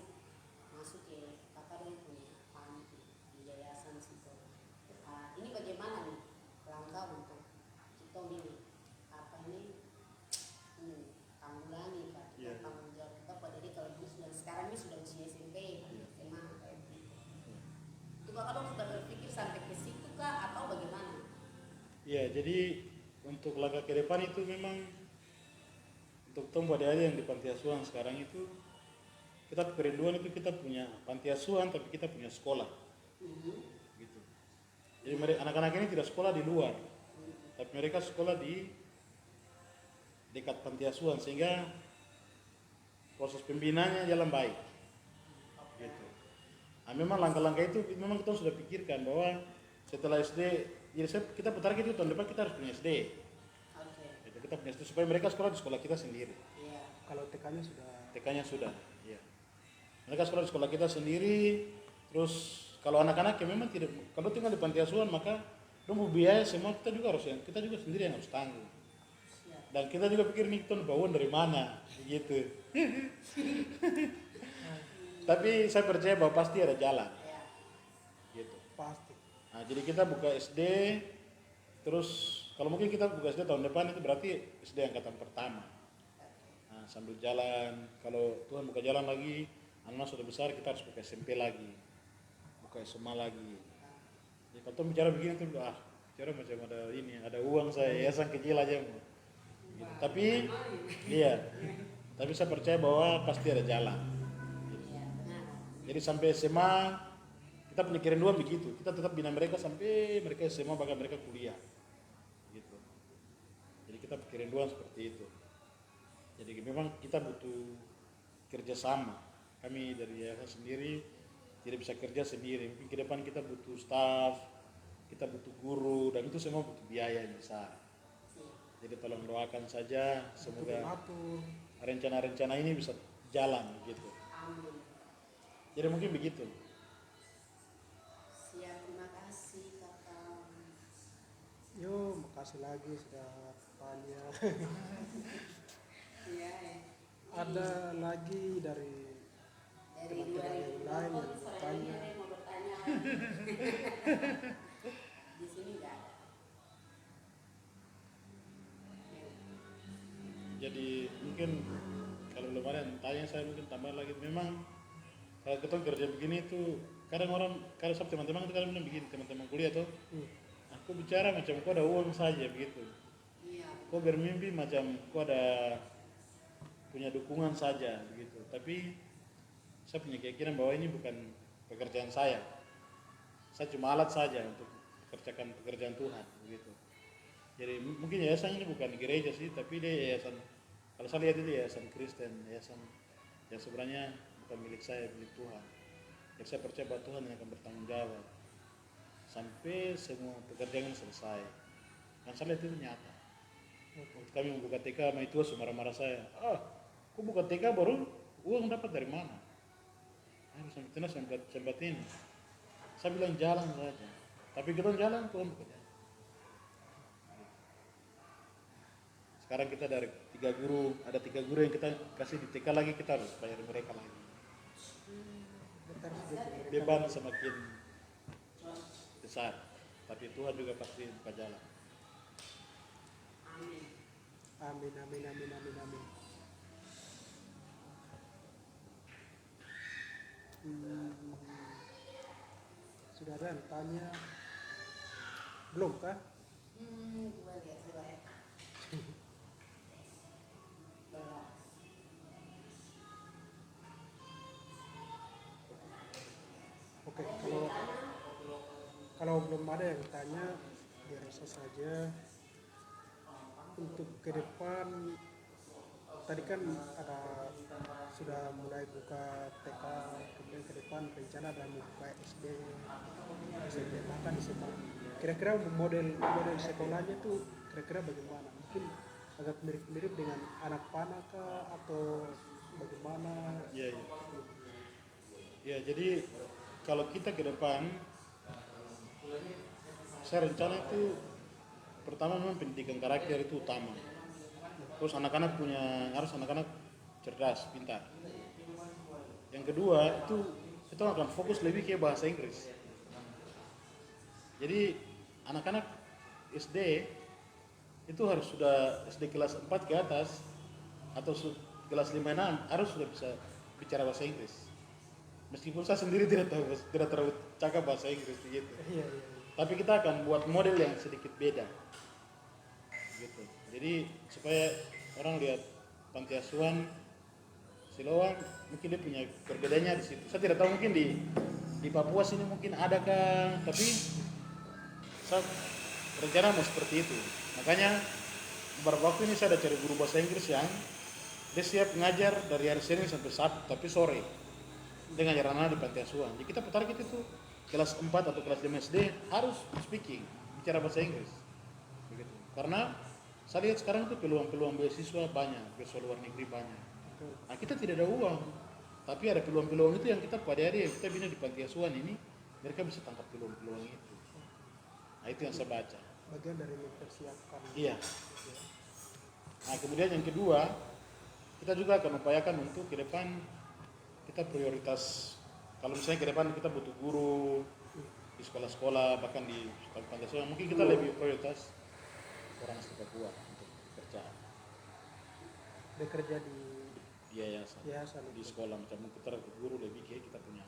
masuk ke kakak dong punya panti di yayasan situ. Ini bagaimana nih langkah untuk kita ini apa ini tanggulangi Pak, Iya. tanggung jawab kita pada diri kalau dulu sudah sekarang ini sudah usia SMP, SMA kayak gitu. Itu kakak dong sudah berpikir sampai ke situ kah atau bagaimana? Ya, jadi untuk langkah ke depan itu memang untuk tong pada yang di panti asuhan sekarang itu kita kerinduan itu kita punya panti asuhan tapi kita punya sekolah gitu. Jadi anak-anak ini tidak sekolah di luar, tapi mereka sekolah di dekat panti asuhan sehingga proses pembinaannya jalan baik. Gitu. Nah, memang langkah-langkah itu memang kita sudah pikirkan bahwa setelah SD, jadi kita putar gitu tahun depan kita harus punya SD. Oke. Gitu, kita punya SD supaya mereka sekolah di sekolah kita sendiri. Iya. Kalau TK-nya sudah. TK-nya sudah, iya. Mereka sekolah di sekolah kita sendiri. Terus kalau anak-anak yang memang tidak, kalau tinggal di panti asuhan maka dong biaya semua kita juga sendiri yang harus tanggung. Siap. Dan kita juga pikir nih kita bangun dari mana, gitu. Tapi saya percaya bahwa pasti ada jalan, Ya. gitu. Pasti. Nah, jadi kita buka SD, terus kalau mungkin kita buka SD tahun depan itu berarti SD angkatan pertama. Nah, sambil jalan, kalau Tuhan buka jalan lagi, anak sudah besar kita harus buka SMP lagi, buka SMA lagi. Ya, kalau tuh bicara begini tuh, bicara macam ada ini, ada uang saya, yayasan kecil aja. Gitu. Tapi, iya, tapi saya percaya bahwa pasti ada jalan. Iya, benar. Jadi sampai SMA kita punya kerinduan begitu, kita tetap bina mereka sampai mereka SMA bahkan mereka kuliah, gitu. Jadi kita kerinduan seperti itu. Jadi memang kita butuh kerjasama. Kami dari yayasan sendiri tidak bisa kerja sendiri. Mungkin ke depan kita butuh staff, kita butuh guru, dan itu semua butuh biaya yang besar. Jadi tolong doakan saja semoga Atur. rencana-rencana ini bisa jalan gitu. Amin. Jadi mungkin begitu. Siap, terima kasih kakak. Yo, makasih lagi sudah tanya. Iya. Ada lagi dari Dari teman-teman yang lain yang tuh bertanya. ada yang mau bertanya. Di sini nggak ada. Jadi mungkin kalau belum ada yang tanya saya mungkin tambah lagi. Memang kalau kita kerja begini tuh kadang orang, kalau sama teman-teman itu kadang bilang begini, teman-teman kuliah tuh, aku bicara macam kau ada uang saja begitu. Iya. Kau bermimpi macam kau ada punya dukungan saja begitu. Tapi saya punya keyakinan bahwa ini bukan pekerjaan saya. Saya cuma alat saja untuk mengerjakan pekerjaan Tuhan begitu. Jadi mungkin yayasan ini bukan gereja sih, tapi dia yayasan, kalau saya lihat itu yayasan Kristen, yayasan yang sebenarnya bukan milik saya, milik Tuhan. Jadi saya percaya bahwa Tuhan yang akan bertanggung jawab sampai semua pekerjaan ini selesai. Dan saya lihat itu nyata. Waktu kami membuka TK, sama itu marah-marah saya. Kok buka TK baru uang dapat dari mana? Harus sempat ini. Saya bilang jalan saja. Tapi kita jalan, Tuhan bekerja. Sekarang kita dari 3 guru, ada 3 guru yang kita kasih di TK lagi, kita harus bayar mereka lagi. Bentar, sebentar. Beban semakin besar, tapi Tuhan juga pasti buka jalan. Amin. Amin, amin, amin, amin, amin. Sudah ada yang tanya? Belum kah? Gua lihat dulu ya. Belum. Oke, kalau belum ada yang tanya, biasa saja. Untuk ke depan, tadi kan ada sudah mulai buka TK, kemudian ke depan rencana ada membuka SD, SMP, bahkan SMA. Kira-kira model sekolahnya tuh kira-kira bagaimana? Mungkin agak mirip-mirip dengan anak panah kah atau bagaimana? Iya, iya. Ya, jadi kalau kita ke depan, saya rencana itu pertama memang pendidikan karakter itu utama. Terus anak-anak harus anak-anak cerdas, pintar. Yang kedua itu kita akan fokus lebih ke bahasa Inggris. Jadi anak-anak SD itu harus sudah SD kelas 4 ke atas atau kelas 5-6 harus sudah bisa bicara bahasa Inggris. Meskipun saya sendiri tidak terlalu cakap bahasa Inggris begitu. Iya. Tapi kita akan buat model yang sedikit beda. Gitu. Jadi supaya orang lihat panti asuhan Siloam mungkin dia punya perbedaannya di situ. Saya tidak tahu mungkin di Papua sini mungkin ada kan, tapi saya rencana mau seperti itu. Makanya beberapa waktu ini saya ada cari guru bahasa Inggris yang dia siap ngajar dari hari Senin sampai Sabtu, tapi sore dia ngajar anak di panti asuhan. Jadi kita putar gitu tuh kelas 4 atau kelas 5 SD harus speaking, bicara bahasa Inggris. Begitu. Karena saya lihat sekarang tuh peluang-peluang beasiswa banyak, beasiswa luar negeri banyak. Nah, kita tidak ada uang, tapi ada peluang-peluang itu yang kita pada hari yang kita bina di panti asuhan ini, mereka bisa tangkap peluang-peluang itu. Nah, itu yang saya baca. Bagian dari mempersiapkan. Iya. Nah, kemudian yang kedua, kita juga akan upayakan untuk ke depan kita prioritas. Kalau misalnya ke depan kita butuh guru di sekolah-sekolah, bahkan di panti asuhan, mungkin kita lebih prioritas orang asli Papua untuk kerja. Bekerja di Yayasan di sekolah macam putra guru lebih kayak kita punya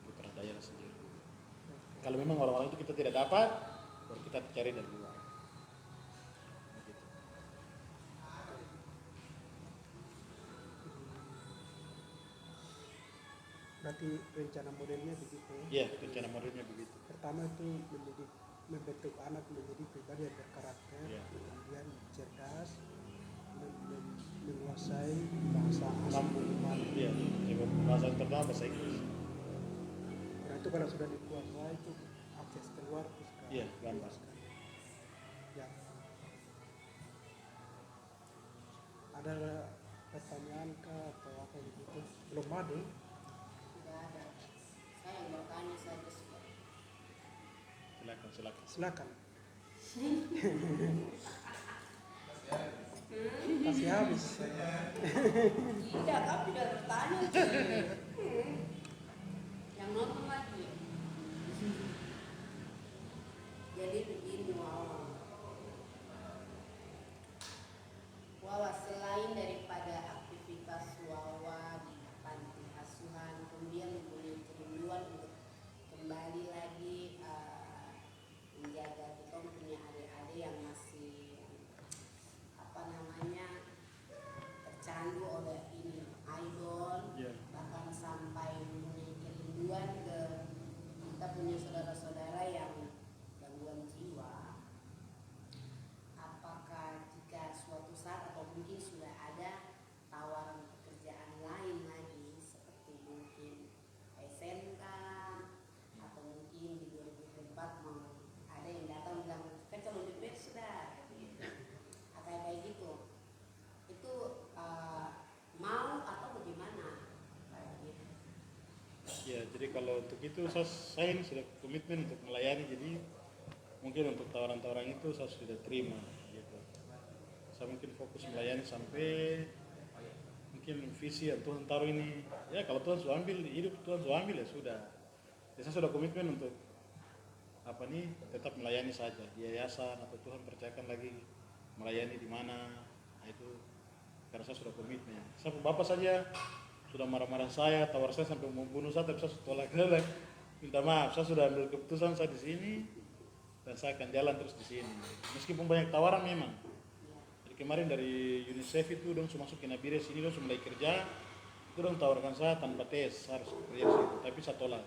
putra daerah sendiri. Kalau memang orang-orang itu kita tidak dapat, baru kita cari dari luar. Begitu. Berarti rencana modelnya begitu. Iya, rencana modelnya begitu. Pertama itu membentuk anak menjadi pribadi yang berkarakter, Iya. kemudian cerdas, menguasai bahasa asing Mampu. minimal. Iya, coba bahasa internal bahasa Inggris. Nah itu kalau sudah dikuasai itu akses keluar itu sudah Iya, gampang. luas sekali. Ya. Ada pertanyaan kah atau apa gitu? Belum ada. Tidak ada. Saya yang bertanya saja sudah. Silakan. Silakan. Kasih habis. Tidak, kau tidak bertanya. Yang nonton lagi. Jadi begini Wawa selain daripada aktivitas Wawa di panti asuhan, kemudian mempunyai kerinduan untuk kembali lagi menjaga kita punya adik-adik yang masih tercandu oleh ini idol, Iya. bahkan sampai mempunyai kerinduan ke kita punya saudara-saudara yang gangguan jiwa. Apakah jika suatu saat atau mungkin sudah ada tawaran pekerjaan lain lagi seperti mungkin SMK atau mungkin di 2004 mau ada yang datang bilang kan calon DPR sudah gitu. Kayak gitu itu mau atau bagaimana kayak gitu. Ya, jadi kalau untuk itu saya ini sudah komitmen untuk melayani, jadi mungkin untuk tawaran-tawaran itu saya sudah terima gitu. Saya mungkin fokus melayani sampai mungkin visi yang Tuhan taruh ini, ya kalau Tuhan sudah ambil hidup, Tuhan sudah ambil ya sudah. Ya, saya sudah komitmen untuk tetap melayani saja di yayasan atau Tuhan percayakan lagi melayani di mana. Nah, itu karena saya sudah komitmen. Saya bapak saja sudah marah-marah saya, tawar saya sampai membunuh saya, tapi saya tolak. Minta maaf, saya sudah ambil keputusan saya di sini dan saya akan jalan terus di sini. Meskipun banyak tawaran memang. Jadi kemarin dari UNICEF itu dong masuk ke Nabire sini dong mulai kerja, itu dong tawarkan saya tanpa tes harus kerja di situ, tapi saya tolak.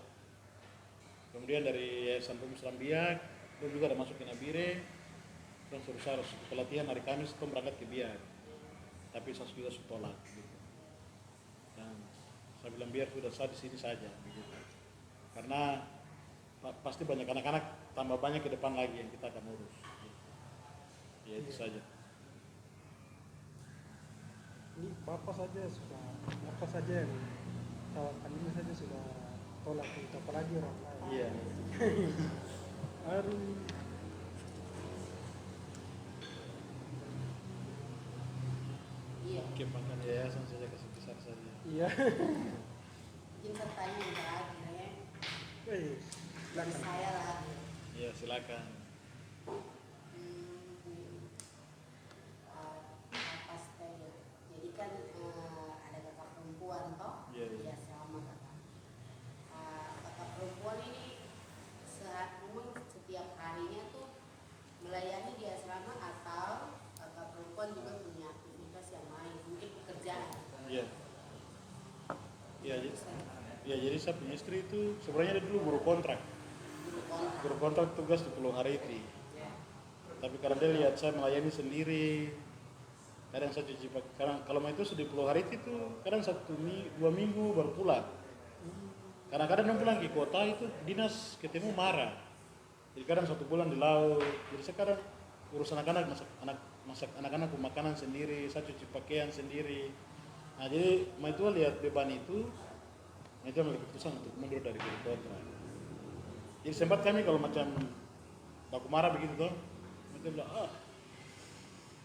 Kemudian dari Yayasan Pemusram Biak, dong juga ada masuk ke Nabire, dong suruh saya harus pelatihan hari Kamis, dong berangkat ke Biak, tapi saya juga tolak. Gitu. Dan saya bilang biar sudah saya di sini saja, begitu. Karena pasti banyak anak-anak tambah banyak ke depan lagi yang kita akan urus. Gitu. Ya itu saja. Ini bapak saja yang tawarkan ini saja sudah tolak itu, apalagi orang lain. Iya. Aduh. Iya. Oke, makan yayasan saja kasih besar saja. Iya. Mungkin saya tanya yang terakhir ya. Dari Silakan. Saya lagi. Iya, silakan. Apa saja. Jadi kan ada kakak perempuan toh? Iya, iya. Ya sama kakak. Kakak perempuan ini setiap harinya tuh melayani di asrama atau kakak perempuan juga punya aktivitas yang lain, mungkin pekerjaan. Iya. Iya, jadi saya punya istri itu sebenarnya dia dulu guru kontrak tugas di Pulau Hariti. Tapi karena dia lihat saya melayani sendiri, kadang saya cuci pakaian. Kalau mau itu di Pulau Hariti itu kadang 2 minggu baru pulang. Kadang-kadang dia pulang ke kota itu dinas ketemu marah. Jadi kadang 1 bulan di laut. Jadi sekarang urus anak-anak, masak anak-anak makanan sendiri, saya cuci pakaian sendiri. Nah jadi mau itu lihat beban itu ambil keputusan untuk mundur dari guru kontrak. Jadi sempat kami kalau macam baku marah begitu toh, mereka bilang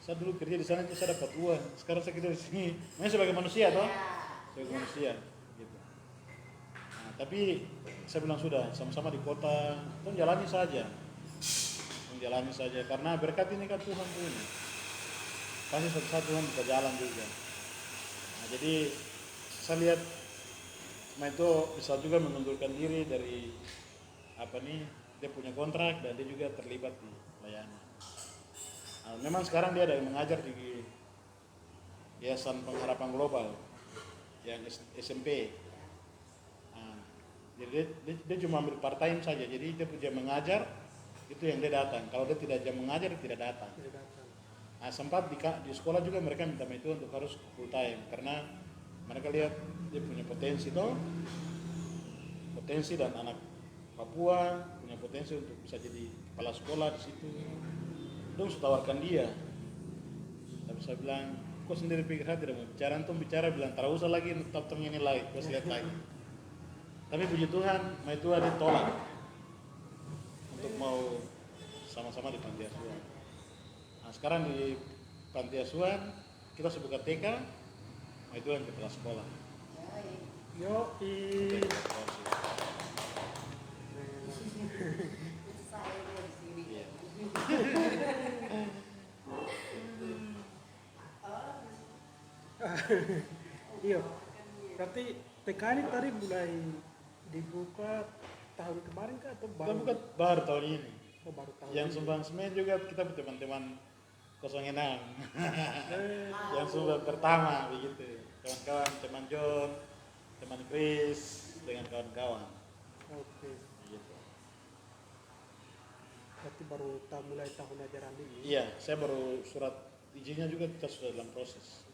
saya dulu kerja di sana itu saya dapat uang, sekarang saya kerja di sini, namanya sebagai manusia toh, sebagai manusia gitu. Nah, tapi saya bilang sudah sama-sama di kota, jalani saja, karena berkat ini kan Tuhan punya, pasti suatu saat Tuhan bisa jalan juga. Nah, jadi saya lihat itu bisa juga mengundurkan diri dari dia punya kontrak dan dia juga terlibat di layanan. Nah, memang sekarang dia ada yang mengajar di Yayasan Pengharapan Global yang SMP. Nah, jadi dia cuma ambil part time saja, jadi dia punya mengajar itu yang dia datang. Kalau dia tidak jam mengajar dia tidak datang. Nah, sempat di sekolah juga mereka minta itu untuk harus full time karena mereka lihat dia punya potensi toh, potensi dan anak Papua punya potensi untuk bisa jadi kepala sekolah di situ. Dong sudah tawarkan dia, tapi saya bilang, kok sendiri pikir saya tidak mau bicara, antum bicara bilang tak usah lagi tetap ini lagi, kau lihat lagi. Tapi puji Tuhan, mai Tuhan dia tolak untuk mau sama-sama di panti asuhan. Nah sekarang di panti asuhan kita sebuka TK, mai Tuhan kepala sekolah. Baik. Yo Saya dia di sini. Iya. iya. Berarti TK ini tadi mulai dibuka tahun kemarin kah atau Kita baru? buka baru tahun ini. Oh, baru tahun Yang ini. sumbang semen juga kita teman-teman 06 Eh, yang sumbang pertama begitu, kawan-kawan, teman John, teman Chris dengan kawan-kawan Oke. begitu. Berarti baru mulai tahun ajaran ini. Iya, saya baru surat izinnya juga kita sudah dalam proses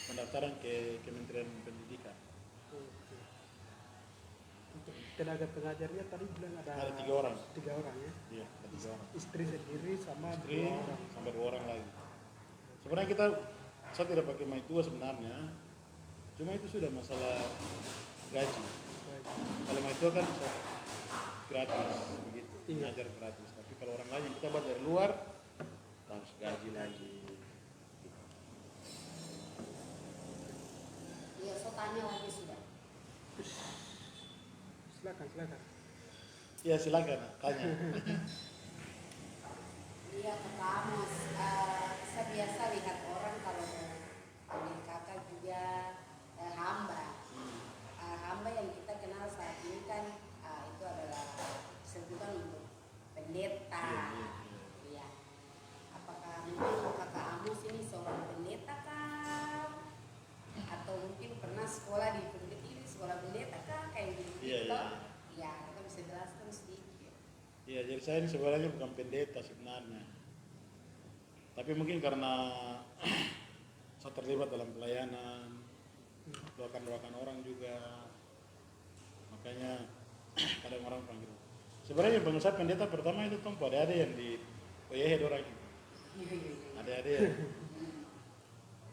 pendaftaran ke Kementerian Pendidikan. Oke. Untuk tenaga pengajarnya tadi bilang Ada 3 orang. 3 orang ya. Iya, ada 3 orang. Istri sendiri sama Istri 2 orang. sampai 2 orang lagi. Sebenarnya saya tidak pakai maitua sebenarnya, cuma itu sudah masalah gaji. Baik. Kalau maitua kan bisa gratis begitu, Iya. mengajar gratis. Tapi kalau orang lain yang kita buat dari luar harus gaji lagi. Iya, so tanya lagi sudah. Silakan. Iya silakan tanya. Iya, kata Amos, saya biasa lihat orang kalau panggil kakak juga hamba. Hamba yang kita kenal saat ini kan itu adalah sebutan untuk pendeta. Iya. Iya. Apakah mungkin kakak Amos ini seorang pendeta kah? Atau mungkin pernah sekolah di sekolah pendeta kah? Kayak gitu. Iya, iya. Iya, kita bisa jelaskan sedikit. Iya, jadi saya ini sebenarnya bukan pendeta sebenarnya. Tapi mungkin karena saya terlibat dalam pelayanan, doakan orang juga, makanya kadang orang panggil. Sebenarnya yang panggil saya pendeta pertama itu tuh ada yang di Oyehe orang itu. Ada yang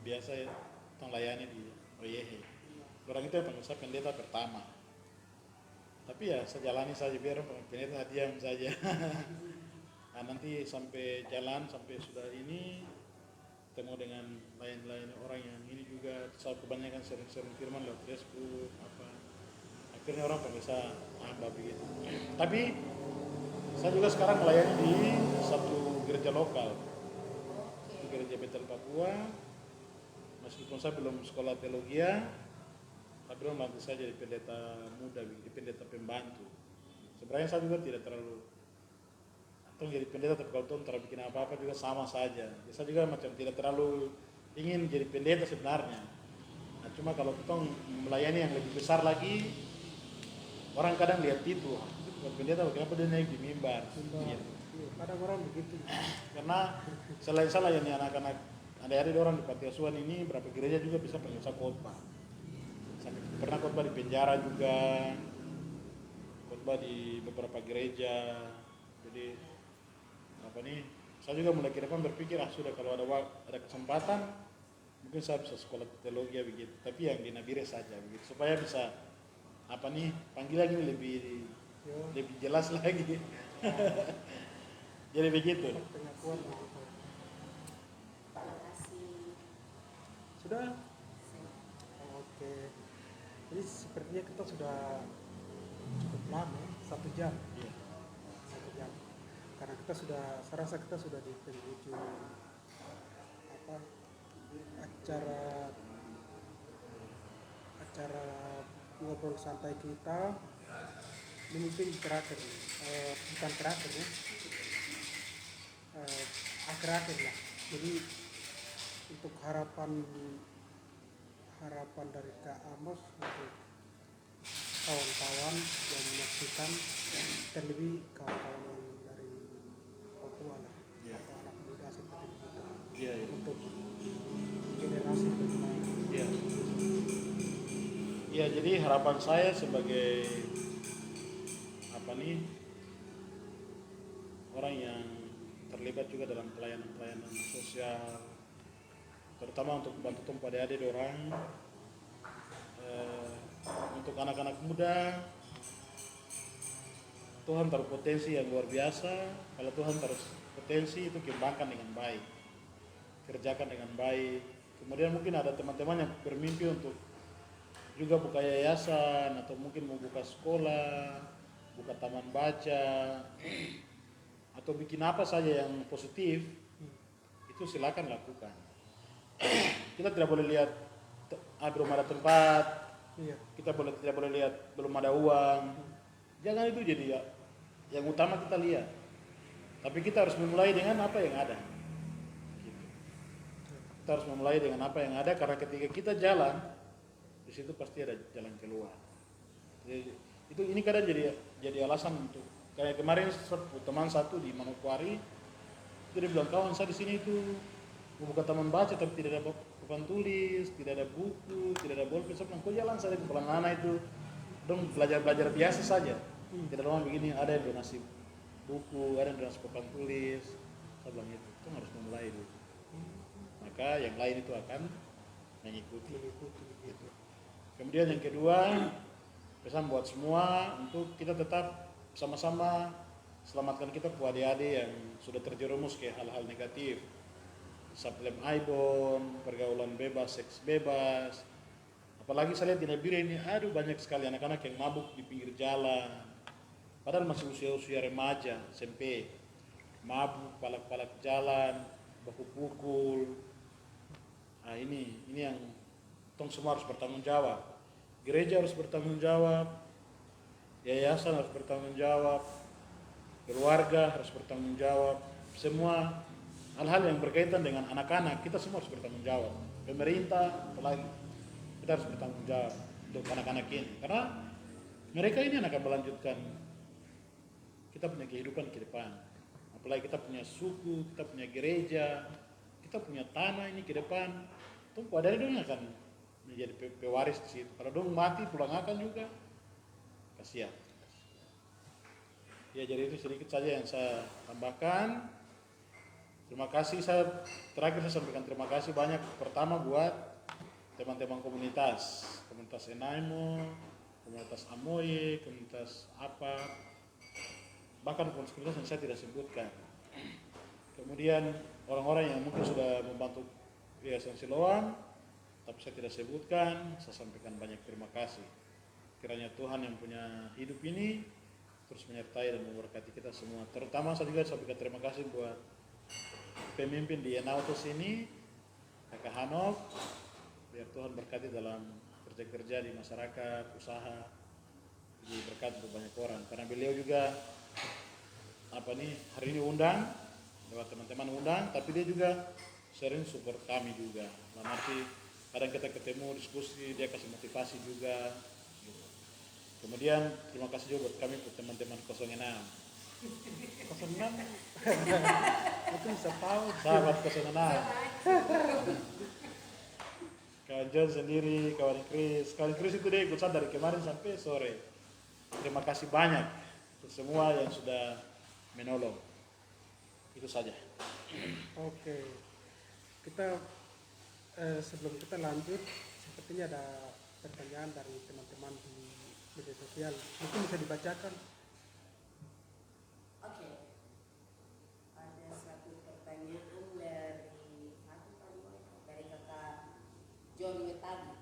biasa tong layani di Oyehe. Orang itu yang panggil saya pendeta pertama. Tapi ya saya jalani saja biar pendeta diam saja. Nah, nanti sampai jalan sampai sudah ini ketemu dengan lain-lain orang yang ini juga, saya kebanyakan sering-sering firman lewat Facebook apa, akhirnya orang panggil saya hamba begitu. Tapi saya juga sekarang melayani di satu gereja lokal, di gereja Betel Papua. Meskipun saya belum sekolah teologi, tapi belum bantu saya jadi pendeta muda, jadi pendeta pembantu. Sebenarnya saya juga tidak terlalu atau jadi pendeta, tapi kalau tuh bikin apa-apa juga sama saja. Jadi saya juga macam tidak terlalu ingin jadi pendeta sebenarnya. Nah, cuma kalau kita melayani yang lebih besar lagi, orang kadang lihat itu bukan pendeta, kenapa dia naik di mimbar? Gitu. Iya, kadang orang begitu. Karena selain saya layani anak-anak, ada orang di panti asuhan ini, berapa gereja juga bisa panggil saya khotbah. Saya pernah khotbah di penjara juga, khotbah di beberapa gereja. Jadi apa nih, saya juga mulai ke depan berpikir sudah kalau ada kesempatan mungkin saya bisa sekolah teologi begitu, tapi yang di Nabire saja begitu, supaya bisa apa nih panggilan ini lebih jelas lagi. Jadi begitu. Pengakuan begitu. Terima kasih. Sudah? Oke. Jadi sepertinya kita sudah cukup lama, 1 jam. Iya. 1 jam. Karena kita sudah, saya rasa kita sudah di penghujung acara ngobrol santai kita. Ini mungkin terakhir, bukan terakhir ya, akhir-akhir lah. Jadi untuk harapan dari Kak Amos untuk kawan-kawan yang menyaksikan, terlebih kawan-kawan yang dari Papua lah, Iya. atau anak muda seperti itu. Iya, harapan saya sebagai apa nih orang yang terlibat juga dalam pelayanan sosial, terutama untuk membantu tumpu adik-adik orang, untuk anak-anak muda. Tuhan taruh potensi yang luar biasa. Kalau Tuhan taruh potensi itu kembangkan dengan baik, kerjakan dengan baik. Kemudian mungkin ada teman-teman yang bermimpi untuk juga buka yayasan atau mungkin mau buka sekolah, buka taman baca, atau bikin apa saja yang positif, itu silakan lakukan. Kita tidak boleh lihat belum ada tempat, Iya. kita tidak boleh lihat belum ada uang. Jangan itu jadi ya yang utama kita lihat. Tapi kita harus memulai dengan apa yang ada. Gitu. Kita harus memulai dengan apa yang ada, karena ketika kita jalan di situ pasti ada jalan keluar. Jadi, ini kadang jadi alasan untuk kayak kemarin teman satu di Manokwari itu dia bilang, kawan saya di sini itu mau buka taman baca tapi tidak ada papan tulis, tidak ada buku, tidak ada bolpen. Saya bilang, kok jalan saja ke Anak itu dong belajar biasa saja. Tidak lama begini ada yang donasi buku, ada yang donasi papan tulis. Saya bilang itu harus memulai dulu. Maka yang lain itu akan mengikuti. Gitu. Kemudian yang kedua, pesan buat semua untuk kita tetap sama-sama selamatkan kita ke adik-adik yang sudah terjerumus ke hal-hal negatif, sablem aibon, pergaulan bebas, seks bebas. Apalagi saya lihat di Nabire ini, aduh banyak sekali anak-anak yang mabuk di pinggir jalan, padahal masih usia remaja, SMP, mabuk, palak-palak jalan, baku pukul. Nah ini yang tong semua harus bertanggung jawab. Gereja harus bertanggung jawab, yayasan harus bertanggung jawab, keluarga harus bertanggung jawab, semua hal-hal yang berkaitan dengan anak-anak kita semua harus bertanggung jawab. Pemerintah apalagi kita harus bertanggung jawab untuk anak-anak ini, karena mereka ini akan melanjutkan kita punya kehidupan ke depan. Apalagi kita punya suku, kita punya gereja, kita punya tanah ini ke depan. Tuh pada dong akan menjadi pewaris di situ. Kalau dong mati pulang akan juga kasihan. Ya, jadi itu sedikit saja yang saya tambahkan. Terima kasih. Terakhir saya sampaikan terima kasih banyak pertama buat teman-teman komunitas Enaimo, komunitas Amoy, komunitas apa, bahkan komunitas yang saya tidak sebutkan. Kemudian orang-orang yang mungkin sudah membantu Yayasan Siloam tapi saya tidak sebutkan, saya sampaikan banyak terima kasih. Kiranya Tuhan yang punya hidup ini terus menyertai dan memberkati kita semua. Terutama saya juga sampaikan terima kasih buat pemimpin di Enautos ini, Kakak Hanok, biar Tuhan berkati dalam kerja-kerja di masyarakat, usaha, jadi berkat untuk banyak orang. Karena beliau juga hari ini undang, lewat teman-teman undang, tapi dia juga sering support kami juga. Nanti kadang kita ketemu diskusi, dia kasih motivasi juga. Gitu. Kemudian terima kasih juga buat kami, buat teman-teman 06. 06 Itu bisa tahu. sahabat 06. Kawan John sendiri, kawan Chris itu dia ikut dari kemarin sampai sore. Terima kasih banyak untuk semua yang sudah menolong. Itu saja. Oke. Kita sebelum kita lanjut, sepertinya ada pertanyaan dari teman-teman di media sosial. Mungkin bisa dibacakan. Oke. Ada satu pertanyaan dari kakak John Wetadi.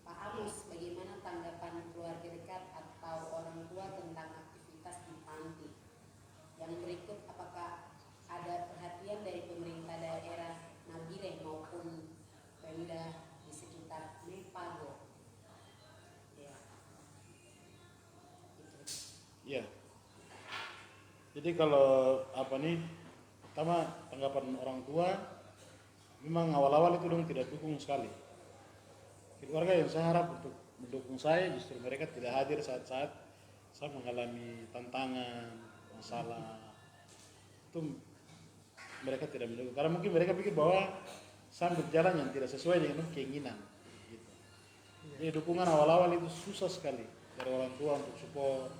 Pak Amos, bagaimana tanggapan keluarga dekat atau orang tua tentang aktivitas di panti? Yang berikut, apakah ada perhatian dari pemerintah daerah Nabire maupun Pemda di sekitar Mepago? Ya. Itu. Iya. Jadi kalau pertama tanggapan orang tua, memang awal-awal itu dong tidak dukung sekali. Keluarga yang saya harap untuk mendukung saya, justru mereka tidak hadir saat-saat saya mengalami tantangan, masalah. Itu mereka tidak mendukung, karena mungkin mereka pikir bahwa saya berjalan yang tidak sesuai dengan keinginan. Gitu. dukungan awal-awal itu susah sekali dari orang tua untuk support.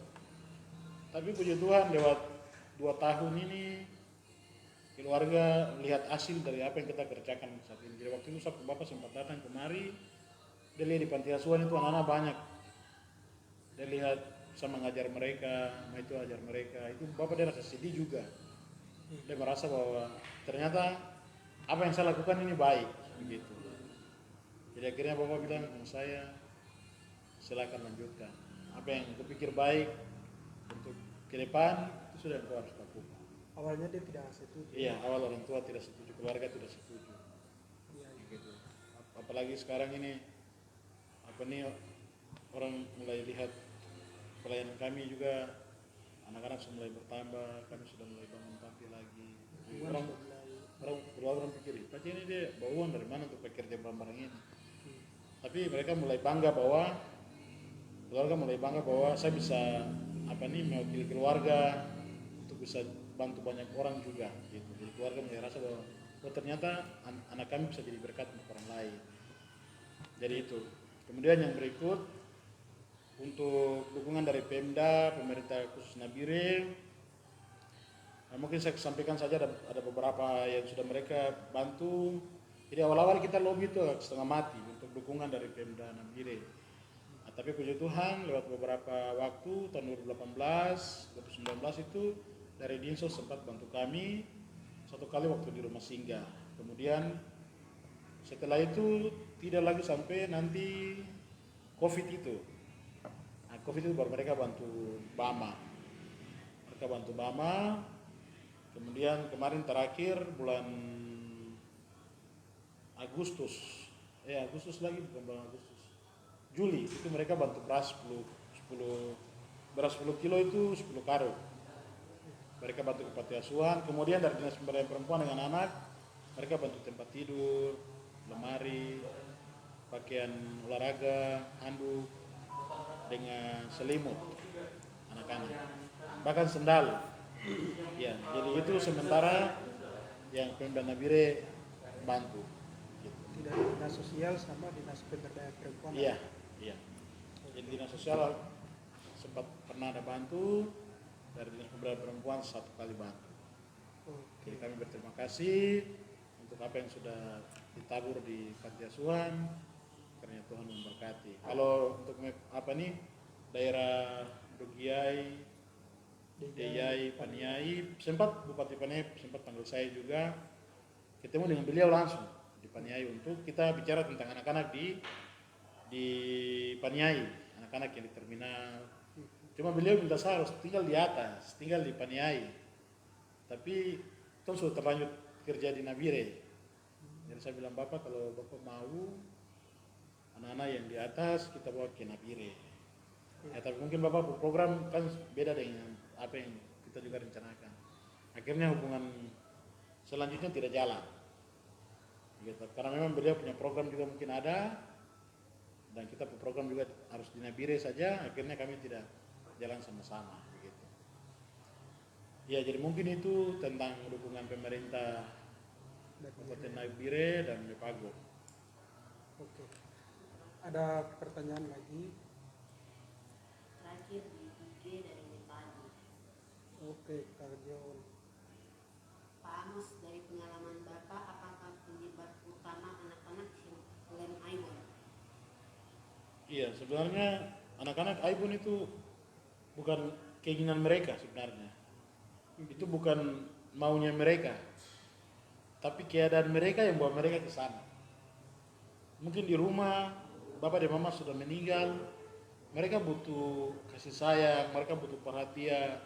Tapi puji Tuhan lewat 2 tahun ini keluarga melihat hasil dari apa yang kita kerjakan saat ini. Jadi waktu itu bapak sempat datang kemari, dia lihat di panti asuhan itu anak-anak banyak. Dia lihat sama ngajar mereka, sama itu ajar mereka. Itu bapak dia rasa sedih juga. Dia merasa bahwa ternyata apa yang saya lakukan ini baik, begitu. Jadi akhirnya bapak bilang sama saya, silakan lanjutkan. Apa yang kupikir baik untuk ke depan itu sudah engkau harus lakukan. Awalnya dia tidak setuju. Iya, awal orang tua tidak setuju, keluarga tidak setuju. Iya, iya. Gitu. Apalagi sekarang ini apa nih orang mulai lihat pelayanan kami juga, anak-anak sudah mulai bertambah, kami sudah mulai bangun tampil lagi. Jadi Hubungan orang sudah mulai. orang pikir, pasti ini dia bawa uang dari mana untuk bekerja barang-barang ini. Tapi mereka mulai bangga bahwa keluarga mulai bangga bahwa saya bisa apa nih mewakili keluarga untuk bisa bantu banyak orang juga gitu. Jadi keluarga mulai rasa bahwa oh ternyata anak kami bisa jadi berkat untuk orang lain. Jadi itu. Kemudian yang berikut untuk dukungan dari Pemda, pemerintah khusus Nabire, mungkin saya sampaikan saja ada beberapa yang sudah mereka bantu. Jadi awal-awal kita lobby itu setengah mati untuk dukungan dari Pemda Nabire. Nah, tapi puji Tuhan lewat beberapa waktu tahun 2018, 2019 itu dari Dinsos sempat bantu kami satu kali waktu di rumah singgah. Kemudian setelah itu tidak lagi sampai nanti COVID itu. Nah, COVID itu baru mereka bantu Bama. Mereka bantu Bama. Kemudian kemarin terakhir bulan Agustus lagi bukan bulan Agustus, Juli itu mereka bantu beras 10 kilo itu 10 karung. Mereka bantu ke panti asuhan. Kemudian dari Dinas Pemberdayaan Perempuan dengan Anak mereka bantu tempat tidur, lemari, pakaian olahraga, handuk dengan selimut anak-anak, bahkan sendal. Ya, jadi itu sementara yang Pemda Nabire bantu. Gitu. Tidak dinas sosial sama dinas pemberdayaan perempuan. Iya, iya. Jadi dinas sosial sempat pernah ada bantu, dari dinas pemberdayaan perempuan 1 kali bantu. Jadi kami berterima kasih untuk apa yang sudah ditabur di panti asuhan, karena Tuhan memberkati. Kalau untuk apa nih daerah Dogiai, Deyai, Paniai, sempat Bupati Paniai sempat panggil saya juga, ketemu dengan beliau langsung di Paniai untuk kita bicara tentang anak-anak di Paniai, anak-anak yang di terminal. Cuma beliau minta saya harus tinggal di atas, tinggal di Paniai. Tapi itu sudah terlanjut kerja di Nabire. Jadi saya bilang Bapak kalau Bapak mau anak-anak yang di atas kita bawa ke Nabire. Ya, tapi mungkin Bapak berprogram kan beda dengan apa yang kita juga rencanakan. Akhirnya hubungan selanjutnya tidak jalan. Gitu. Karena memang beliau punya program juga mungkin ada, dan kita program juga harus di Nabire saja, akhirnya kami tidak jalan sama-sama. Begitu. Ya, jadi mungkin itu tentang dukungan pemerintah Kabupaten Nabire dan Mepago. Oke. Ada pertanyaan lagi? Terakhir di IG dari Mepago. Oke, Kak John. Pak Amos, dari pengalaman Bapak, apakah penyebab utama anak-anak lem Aibon? Iya, sebenarnya anak-anak Aibon itu bukan keinginan mereka sebenarnya. Itu bukan maunya mereka. Tapi keadaan mereka yang bawa mereka ke sana. Mungkin di rumah bapak dan mama sudah meninggal, mereka butuh kasih sayang, mereka butuh perhatian.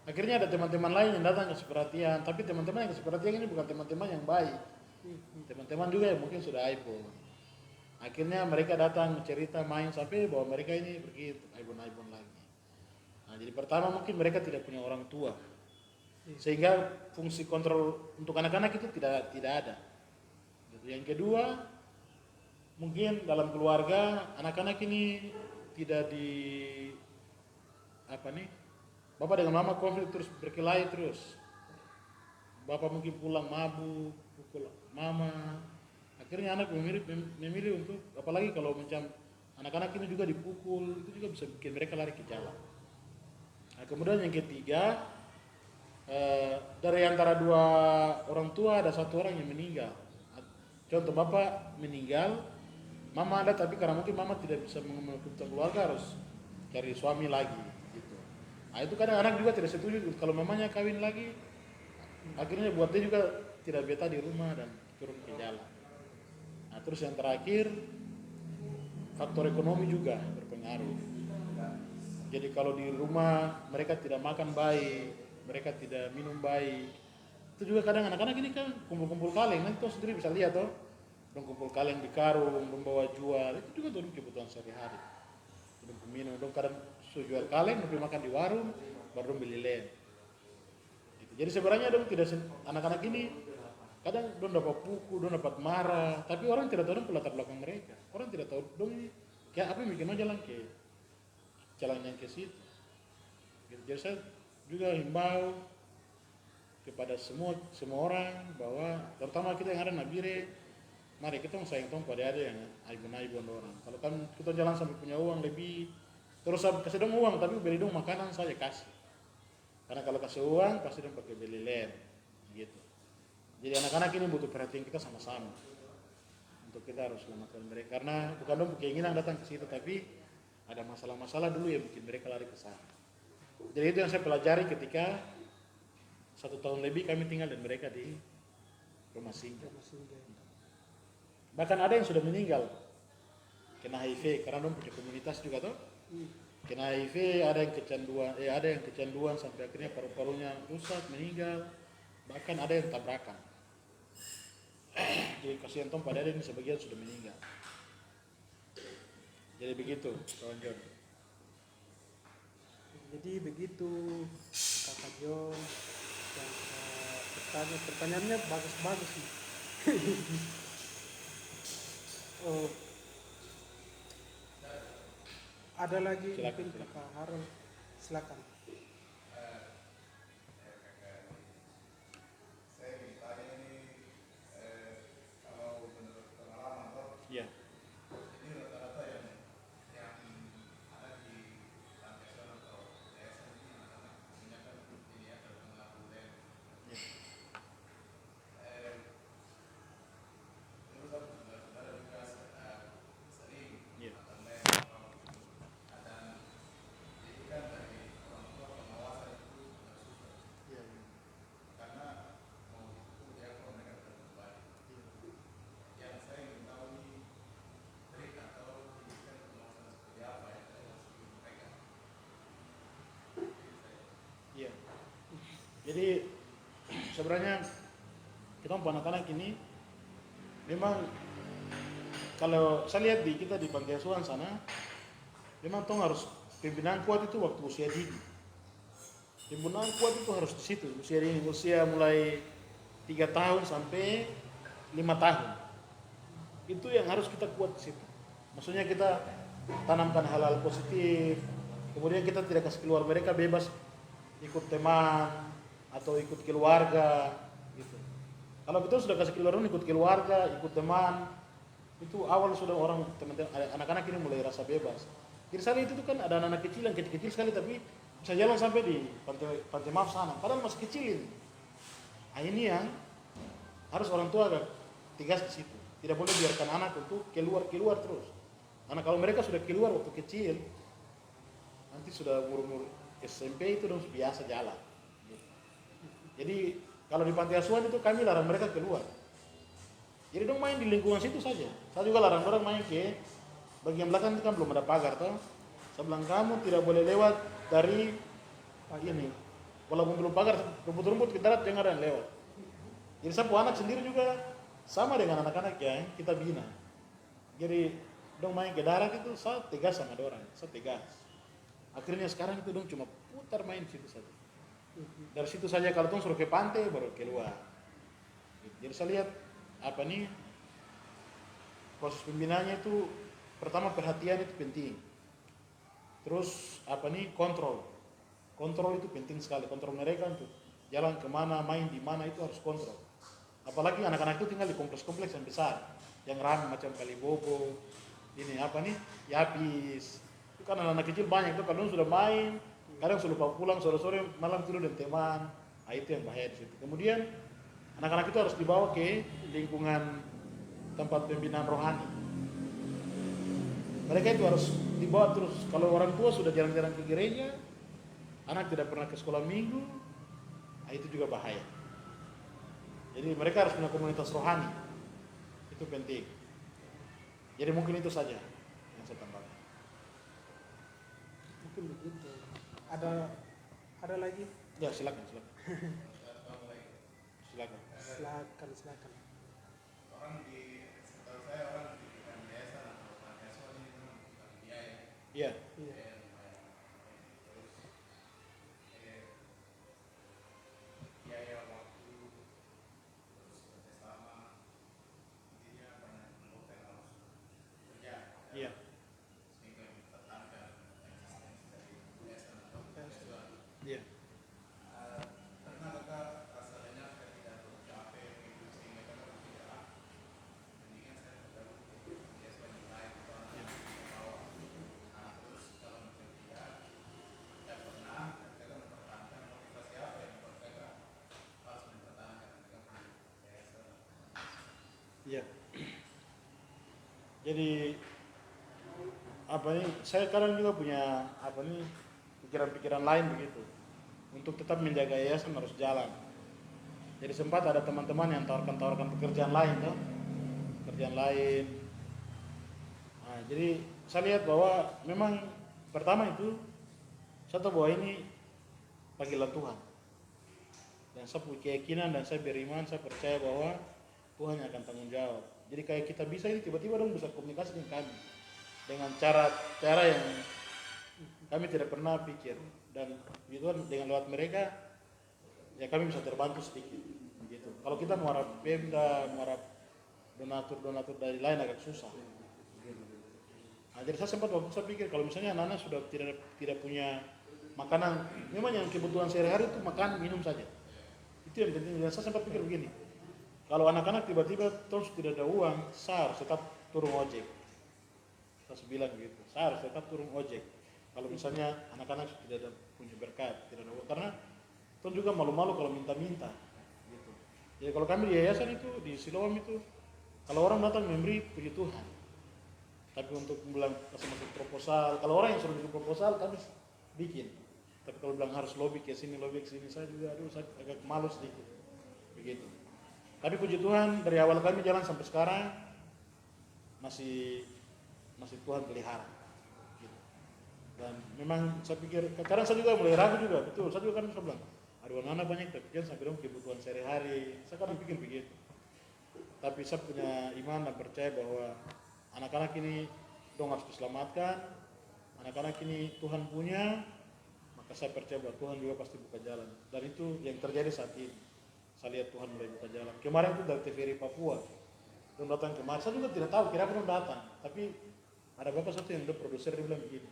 Akhirnya ada teman-teman lain yang datang kasih perhatian, tapi teman-teman yang kasih perhatian ini bukan teman-teman yang baik. Teman-teman juga yang mungkin sudah Aibon. Akhirnya mereka datang cerita, main sampai bahwa mereka ini pergi Aibon-Aibon lagi. Nah, jadi pertama mungkin mereka tidak punya orang tua, sehingga fungsi kontrol untuk anak-anak itu tidak ada. Yang kedua, mungkin dalam keluarga anak-anak ini tidak di apa nih, bapak dengan mama konflik terus berkelahi terus. Bapak mungkin pulang mabuk, pukul mama. Akhirnya anak memilih untuk, apalagi kalau macam Anak-anak ini juga dipukul, itu juga bisa bikin mereka lari ke jalan. Nah, kemudian yang ketiga, dari antara dua orang tua ada satu orang yang meninggal. Contoh bapak meninggal, mama ada tapi karena mungkin mama tidak bisa mengurus keluarga harus cari suami lagi gitu. Nah itu kadang anak juga tidak setuju kalau mamanya kawin lagi, akhirnya buat dia juga tidak betah di rumah dan turun ke jalan. Nah terus yang terakhir, faktor ekonomi juga berpengaruh. Jadi kalau di rumah mereka tidak makan baik, mereka tidak minum baik, itu juga kadang anak-anak ini kan kumpul-kumpul kaleng, nanti tuh sendiri bisa lihat toh, dong kumpul kaleng di karung, dong bawa jual, itu juga tuh kebutuhan sehari-hari. Dong minum, dong kadang jual kaleng, dong makan di warung, baru dong beli lem. Gitu. Jadi sebenarnya dong tidak anak-anak ini kadang dong dapat pukul, dong dapat marah, tapi orang tidak tahu dong latar belakang mereka. Orang tidak tahu dong ini kayak apa yang bikin jalan yang ke situ. Gitu. Jadi saya juga himbau kepada semua orang bahwa terutama kita yang ada Nabire, mari kita sayang tong pada ada yang aibon-aibon orang. Kalau kan kita jalan sampai punya uang lebih, terus kasih dong uang tapi beli dong makanan saja kasih. Karena kalau kasih uang pasti dong pakai beli lem, gitu. Jadi anak-anak ini butuh perhatian kita sama-sama. Untuk kita harus selamatkan mereka karena bukan dong keinginan datang ke situ tapi ada masalah-masalah dulu yang bikin mereka lari ke sana. Jadi itu yang saya pelajari ketika 1 tahun lebih kami tinggal dan mereka di rumah singgah. Bahkan ada yang sudah meninggal kena HIV karena dong punya komunitas juga toh. Kena HIV, ada yang kecanduan sampai akhirnya paru-parunya rusak, meninggal. Bahkan ada yang tabrakan. Jadi kasihan tong pada ada ini sebagian sudah meninggal. Jadi begitu, kawan John. Jadi begitu Kakak John dan pertanyaannya bagus-bagus nih. Oh, ada lagi Silakan. mungkin Kakak Harold, silakan. Iya. Iya. Iya. Jadi sebenarnya kita anak-anak ini memang kalau saya lihat di kita di panti asuhan sana, memang tong harus pimpinan kuat itu waktu usia dini. Pimpinan kuat itu harus di situ usia dini, usia mulai 3 tahun sampai 5 tahun. Itu yang harus kita kuat di situ. Maksudnya kita tanamkan hal-hal positif. Kemudian kita tidak kasih keluar mereka bebas ikut teman atau ikut keluarga gitu. Kalau kita sudah kasih keluar ikut keluarga, ikut teman, itu awal sudah orang teman-teman anak-anak ini mulai rasa bebas. Jadi saya itu kan ada anak-anak kecil yang kecil-kecil sekali tapi bisa jalan sampai di pantai maaf sana, padahal masih kecil ini. Nah, ini yang harus orang tua agak tegas di situ. Tidak boleh biarkan anak untuk keluar terus. Karena kalau mereka sudah keluar waktu kecil, nanti sudah umur SMP itu dong biasa jalan. Jadi kalau di panti asuhan itu kami larang mereka keluar. Jadi dong main di lingkungan situ saja. Saya juga larang orang main ke bagian belakang itu kan belum ada pagar toh. Saya bilang kamu tidak boleh lewat dari ini. Walaupun belum pagar, rumput-rumput kita darat jangan ada yang lewat. Jadi saya anak sendiri juga sama dengan anak-anak yang kita bina. Jadi dong main ke darat itu saya tegas sama orang, saya tegas. Akhirnya sekarang itu dong cuma putar main situ saja. Dari situ saja kalau dong suruh ke pantai baru keluar. Jadi saya lihat apa nih proses pembinaannya itu pertama perhatian itu penting. Terus apa nih kontrol itu penting sekali. Kontrol mereka untuk jalan kemana, main di mana itu harus kontrol. Apalagi anak-anak itu tinggal di kompleks-kompleks yang besar, yang ramai macam Kalibobo, ini apa nih, Yapis. Itu kan anak-anak kecil banyak tuh kalau sudah main, kadang sudah pulang sore-sore malam tidur dengan teman. Nah, itu yang bahaya di situ. Kemudian anak-anak itu harus dibawa ke lingkungan tempat pembinaan rohani. Mereka itu harus dibawa terus. Kalau orang tua sudah jarang-jarang ke gereja, anak tidak pernah ke sekolah minggu, nah itu juga bahaya. Jadi mereka harus punya komunitas rohani. Itu penting. Jadi mungkin itu saja yang saya tambahkan. Mungkin begitu. Ada lagi? Ya, silakan. Silakan. Silakan. Iya. Iya. Iya. Iya. Iya. Jadi apa nih? Saya kadang juga punya apa nih pikiran-pikiran lain begitu. Untuk tetap menjaga yayasan harus jalan. Jadi sempat ada teman-teman yang tawarkan pekerjaan lain tuh, pekerjaan lain. Nah, jadi saya lihat bahwa memang pertama itu saya tahu bahwa ini panggilan Tuhan. Dan saya punya keyakinan dan saya beriman, saya percaya bahwa Tuhan yang akan tanggung jawab. Jadi kayak kita bisa ini tiba-tiba dong bisa komunikasi dengan kami dengan cara yang kami tidak pernah pikir, dan itu dengan lewat mereka ya kami bisa terbantu sedikit begitu. Kalau kita mengharap Pemda, mengharap donatur dari lain agak susah. Nah, jadi saya sempat waktu saya pikir kalau misalnya anak-anak sudah tidak punya makanan, memang yang kebutuhan sehari-hari itu makan minum saja. Itu yang penting. Dan saya sempat pikir begini, kalau anak-anak tiba-tiba terus tidak ada uang, saya harus tetap turun ojek. Saya bilang begitu, saya harus tetap turun ojek. Kalau misalnya anak-anak tidak ada punya berkat, tidak ada uang, karena Tuhan juga malu-malu kalau minta-minta. Gitu. Jadi kalau kami di yayasan itu, di Siloam itu, kalau orang datang memberi, puji Tuhan. Tapi untuk bilang kasih masuk proposal, kalau orang yang suruh bikin proposal, kami bikin. Tapi kalau bilang harus lobby ke sini, saya juga saya agak malu sedikit. Begitu. Tapi puji Tuhan dari awal kami jalan sampai sekarang masih Tuhan pelihara. Gitu. Dan memang saya pikir, kadang saya juga mulai ragu juga, betul. Saya juga kan saya bilang, aduh anak-anak banyak tapi kan sampai dong kebutuhan sehari-hari. Saya kan pikir begitu. Tapi saya punya iman dan percaya bahwa anak-anak ini dong harus diselamatkan. Anak-anak ini Tuhan punya, maka saya percaya bahwa Tuhan juga pasti buka jalan. Dan itu yang terjadi saat ini. Saya lihat Tuhan mulai buka jalan. Kemarin itu dari TVRI Papua, dong datang kemarin. Saya juga tidak tahu kira apa dong datang. Tapi ada bapak satu yang udah produser, dia bilang begini.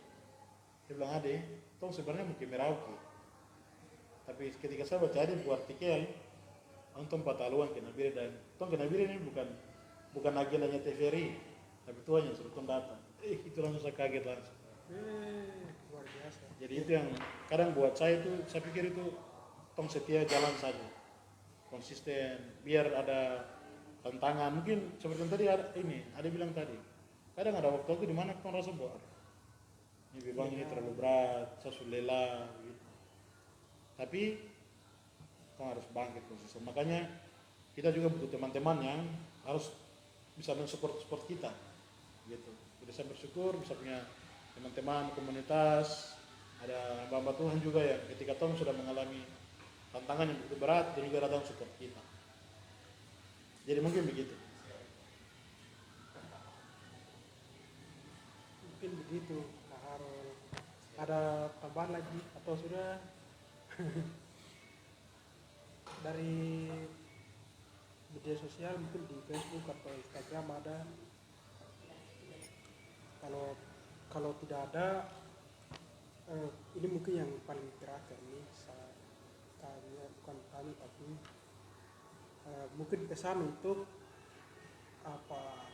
Dia bilang, ade, tong sebenarnya mau ke Merauke. Tapi ketika saya baca ada buat artikel, tong Pataluan ke Nabire, dan tong ke Nabire ini bukan agendanya TVRI, tapi Tuhan yang suruh tong datang. Itu langsung saya kaget langsung. Luar biasa. Jadi itu yang kadang buat saya itu, saya pikir itu tong setia jalan saja, konsisten, biar ada tantangan. Mungkin seperti yang tadi ada bilang tadi, kadang ada waktu di mana tong rasa bahwa ini beban ini terlalu berat, saya sudah lelah gitu. Tapi tong harus bangkit konsisten. Makanya kita juga butuh teman-teman yang harus bisa mensupport kita gitu. Jadi saya bersyukur bisa punya teman-teman komunitas, ada hamba Tuhan juga ya ketika tong sudah mengalami tantangan yang begitu berat, dan juga datang support kita. Jadi mungkin begitu. Mungkin begitu, Kak Harul. Ada tambahan lagi atau sudah? Dari media sosial mungkin di Facebook atau Instagram ada. Kalau tidak ada, ini mungkin yang paling terakhir nih, bukan kami tapi mungkin pesan untuk apa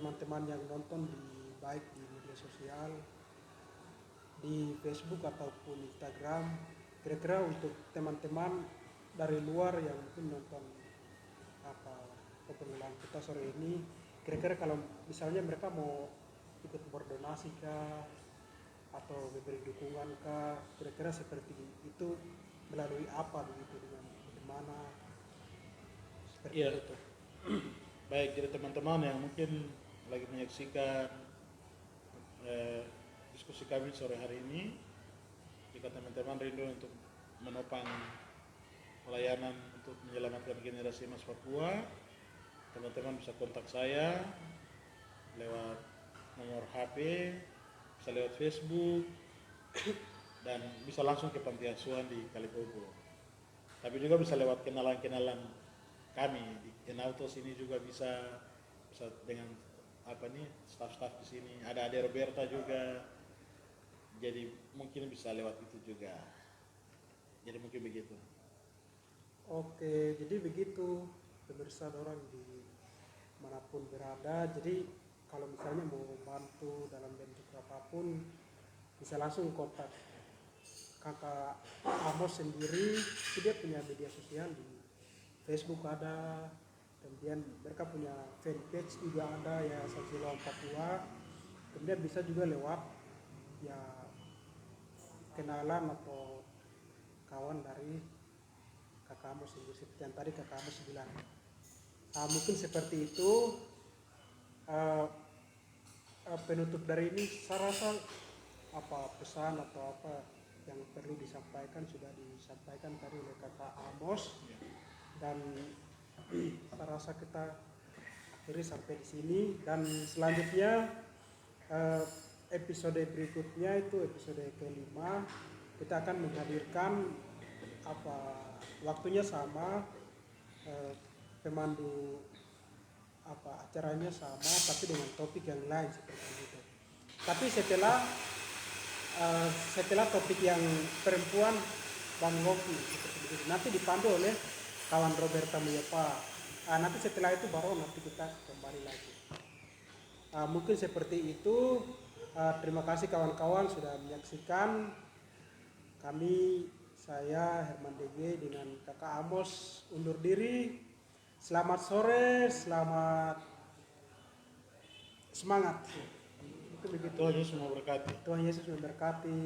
teman-teman yang nonton baik di media sosial, di Facebook ataupun Instagram, kira-kira untuk teman-teman dari luar yang mungkin nonton obrolan kita sore ini, kira-kira kalau misalnya mereka mau ikut berdonasi kah atau memberi dukungan kah, kira-kira seperti itu melalui apa begitu, dengan bagaimana seperti Iya. itu. Baik, jadi teman-teman yang mungkin lagi menyaksikan diskusi kami sore hari ini, jika teman-teman rindu untuk menopang pelayanan untuk menyelamatkan generasi emas Papua, teman-teman bisa kontak saya lewat nomor HP, bisa lewat Facebook, dan bisa langsung ke panti asuhan di Kalibobo. Tapi juga bisa lewat kenalan-kenalan kami di Enautos ini juga bisa dengan staff-staff di sini. Ada Ade Roberta juga, jadi mungkin bisa lewat itu juga. Jadi mungkin begitu. Oke, jadi begitu pemirsa orang di manapun berada. Jadi kalau misalnya mau bantu dalam bentuk apapun, bisa langsung kontak kakak Amos sendiri. Dia punya media sosial di Facebook ada, kemudian mereka punya fanpage juga ada, ya Siloam Papua. Kemudian bisa juga lewat ya kenalan atau kawan dari kakak Amos sendiri, seperti yang tadi kakak Amos bilang. Mungkin seperti itu. Penutup dari ini saya rasa pesan atau apa yang perlu disampaikan sudah disampaikan tadi oleh kakak Amos, dan saya rasa kita akhiri sampai di sini, dan selanjutnya episode berikutnya itu episode kelima, kita akan menghadirkan waktunya sama, pemandu acaranya sama tapi dengan topik yang lain seperti itu. Tapi setelah topik yang perempuan Bang Loki seperti itu, nanti dipandu oleh kawan Roberta Muyopa. Nanti setelah itu baru nanti kita kembali lagi. Mungkin seperti itu. Terima kasih kawan-kawan sudah menyaksikan. Saya Herman DG dengan kakak Amos undur diri. Selamat sore, selamat semangat. Tuhan Yesus memberkati. Tuhan Yesus memberkati.